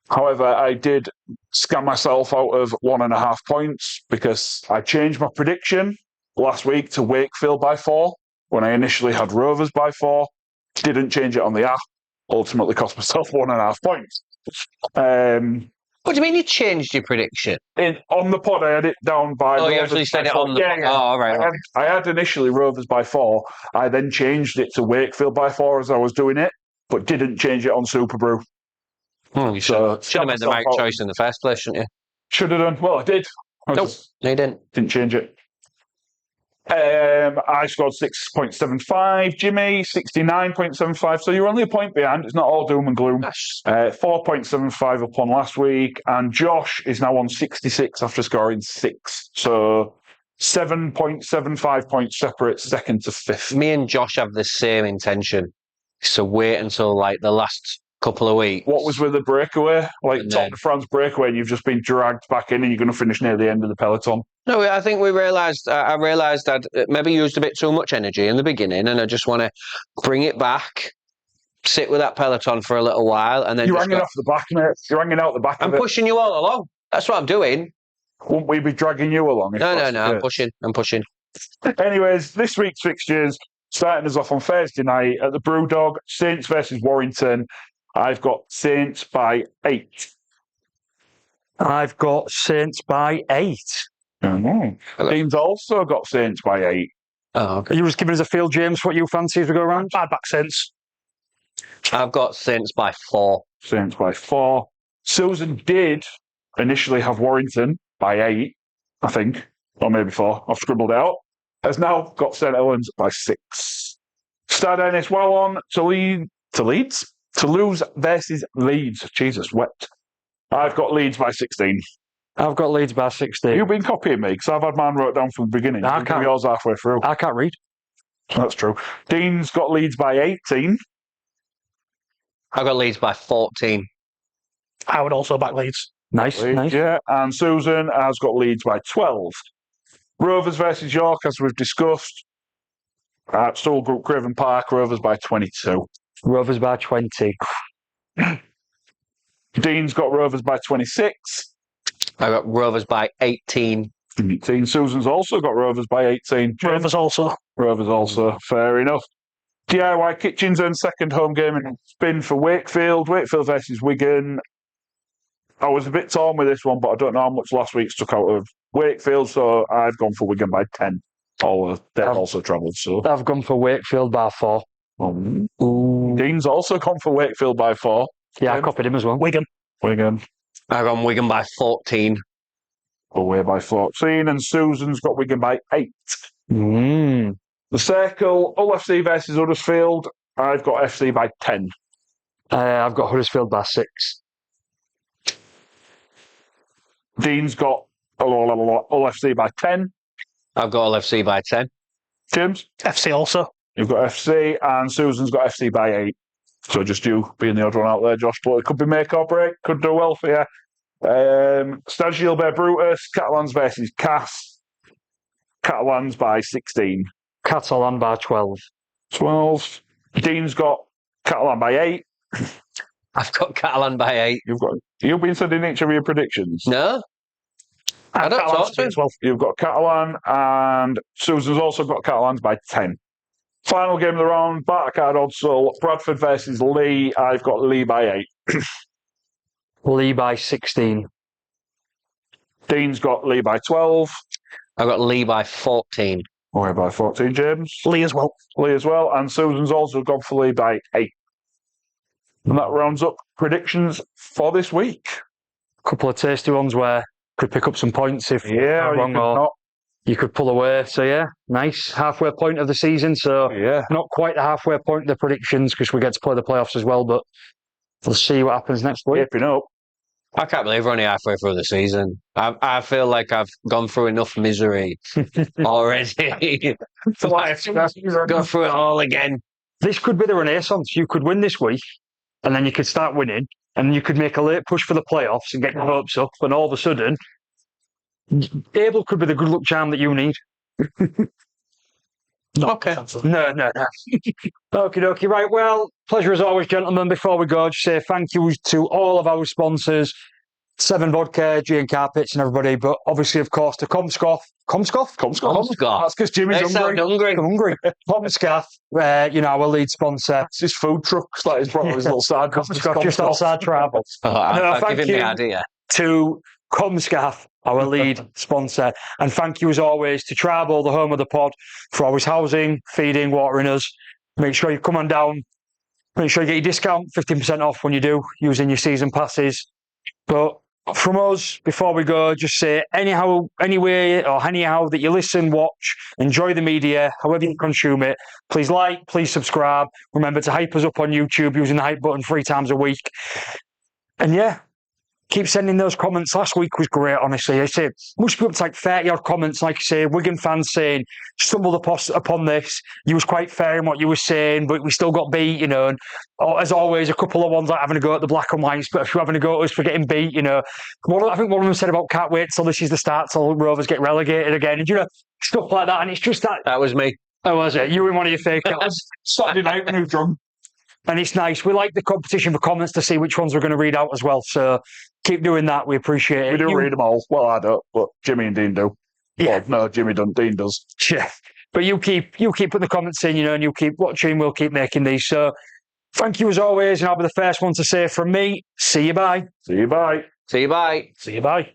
However, I did scam myself out of 1.5 points because I changed my prediction last week to Wakefield by 4 when I initially had Rovers by 4. Didn't change it on the app. Ultimately cost myself 1.5 points. What do you mean you changed your prediction? On the pod, I had it down by... Oh, you actually said it on the pod? Yeah. Oh, all right. I had initially Rovers by 4. I then changed it to Wakefield by 4 as I was doing it, but didn't change it on Super Brew. You should have made the right choice in the first place, shouldn't you? Should have done. Well, I did. No, you didn't. Didn't change it. I scored 6.75. Jimmy, 69.75. So you're only a point behind. It's not all doom and gloom. 4.75 up on last week. And Josh is now on 66 after scoring 6. So 7.75 points separate second to fifth. Me and Josh have the same intention. So wait until like the last couple of weeks. What was with the breakaway? Like And Top then- de France breakaway, and you've just been dragged back in and you're going to finish near the end of the peloton. No, I think we realised, I realised I'd maybe used a bit too much energy in the beginning and I just want to bring it back, sit with that peloton for a little while and then You're just hanging off the back, mate. You're hanging out the back I'm of it. pushing you all along. That's what I'm doing. Wouldn't we be dragging you along? if No, that's the I'm case? pushing. I'm pushing. Anyways, this week's fixtures, starting us off on Thursday night at the Brewdog, Saints versus Warrington. I've got Saints by 8. I've got Saints by 8. Dean's also got Saints by 8. Oh, okay. Are you just giving us a feel, James, what you fancy as we go around? Bad back Saints. I've got Saints by 4. Saints by 4. Susan did initially have Warrington by 8, I think, or maybe 4. I've scribbled it out. Has now got St Helens by 6. Stade Ernest Wallon to Leeds. Toulouse versus Leeds. Jesus, wept. I've got Leeds by 16. I've got Leeds by 16. You've been copying me because I've had mine wrote down from the beginning. I You've can't- got yours halfway through. I can't read. That's true. Dean's got Leeds by 18. I've got Leeds by 14. I would also back Leeds. Nice, nice. Yeah, and Susan has got Leeds by 12. Rovers versus York, as we've discussed. At Stool Group Craven Park, Rovers by 22. Rovers by 20. Dean's got Rovers by 26. I got Rovers by 18. 18. Susan's also got Rovers by 18. Rovers also. Rovers also. Fair enough. DIY Kitchens and second home game in spin for Wakefield. Wakefield versus Wigan. I was a bit torn with this one, but I don't know how much last week stuck out of Wakefield, so I've gone for Wigan by 10. They've also travelled, so. I've gone for Wakefield by 4. Dean's also gone for Wakefield by 4. Yeah, I copied him as well. Wigan. Wigan I've gone Wigan by 14. away by 14, and Susan's got Wigan by 8. Mm. The Circle, Hull FC versus Huddersfield. I've got FC by 10. I've got Huddersfield by 6. Dean's got Hull FC by 10. I've got LFC by 10. James, FC also. you've got FC, and Susan's got FC by 8. So just you being the odd one out there, Josh. But it could be make or break. Could do well for you. Stade Gilbert Brutus, Catalans versus Cass. Catalans by 16. Catalan by 12. 12. Dean's got Catalan by 8. I've got Catalan by 8. You've been sending each of your predictions. No? I don't Catalans talk to him. as well. You've got Catalan, and Susan's also got Catalans by 10. Final game of the round, Bartercard Odsall, Bradford versus Lee. I've got Lee by 8. Lee by 16. Dean's got Lee by 12. I've got Lee by 14. Away by 14, James. Lee as well. Lee as well, and Susan's also gone for Lee by 8. And that rounds up predictions for this week. Couple of tasty ones where could pick up some points if Yeah, I'm or you wrong, could or not. you could pull away. So yeah, nice halfway point of the season. So Yeah. not quite the halfway point of the predictions because we get to play the playoffs as well. But we'll see what happens next week. Keeping up. I can't believe we're only halfway through the season. I feel like I've gone through enough misery already. Gone through it all again. this could be the renaissance. You could win this week, and then you could start winning, and you could make a late push for the playoffs and get your hopes up, and all of a sudden, Abel could be the good luck charm that you need. Okay. No. Okie dokie. Right, well, pleasure as always, gentlemen. Before we go, just say thank you to all of our sponsors, 7 Vodka, G and Carpets and everybody, but obviously, of course, to Comscoff. Comscoff? That's because Jimmy's hungry. Comscoff, our lead sponsor. It's his food trucks, like he's brought his little side. Comscoff, just outside travel. I'll give him the idea. To Comscaff, our lead sponsor. And thank you, as always, to Tribal, the home of the pod, for always housing, feeding, watering us. Make sure you come on down. Make sure you get your discount, 15% off when you do, using your season passes. But from us, before we go, just say anyhow that you listen, watch, enjoy the media, however you consume it, please like, please subscribe. Remember to hype us up on YouTube using the hype button 3 times a week. And yeah, keep sending those comments. Last week was great, honestly. I say, must be up to like 30 odd comments, like I say, Wigan fans saying, stumbled upon this. You was quite fair in what you were saying, but we still got beat, And as always, a couple of ones like having a go at the black and whites, but if you're having a go at us for getting beat, I think one of them said about can't wait till this is the start, till Rovers get relegated again. And, stuff like that. And it's just that. That was me. Oh, was it? You in one of your fake outs. Saturday night when he was drunk. And it's nice. We like the competition for comments to see which ones we're going to read out as well. So keep doing that. We appreciate it. We do read them all. Well, I don't, but Jimmy and Dean do. Yeah. Well, no, Jimmy doesn't. Dean does. Yeah. But you keep putting the comments in, and you keep watching. We'll keep making these. So thank you as always. And I'll be the first one to say from me, see you bye. See you bye. See you bye. See you bye.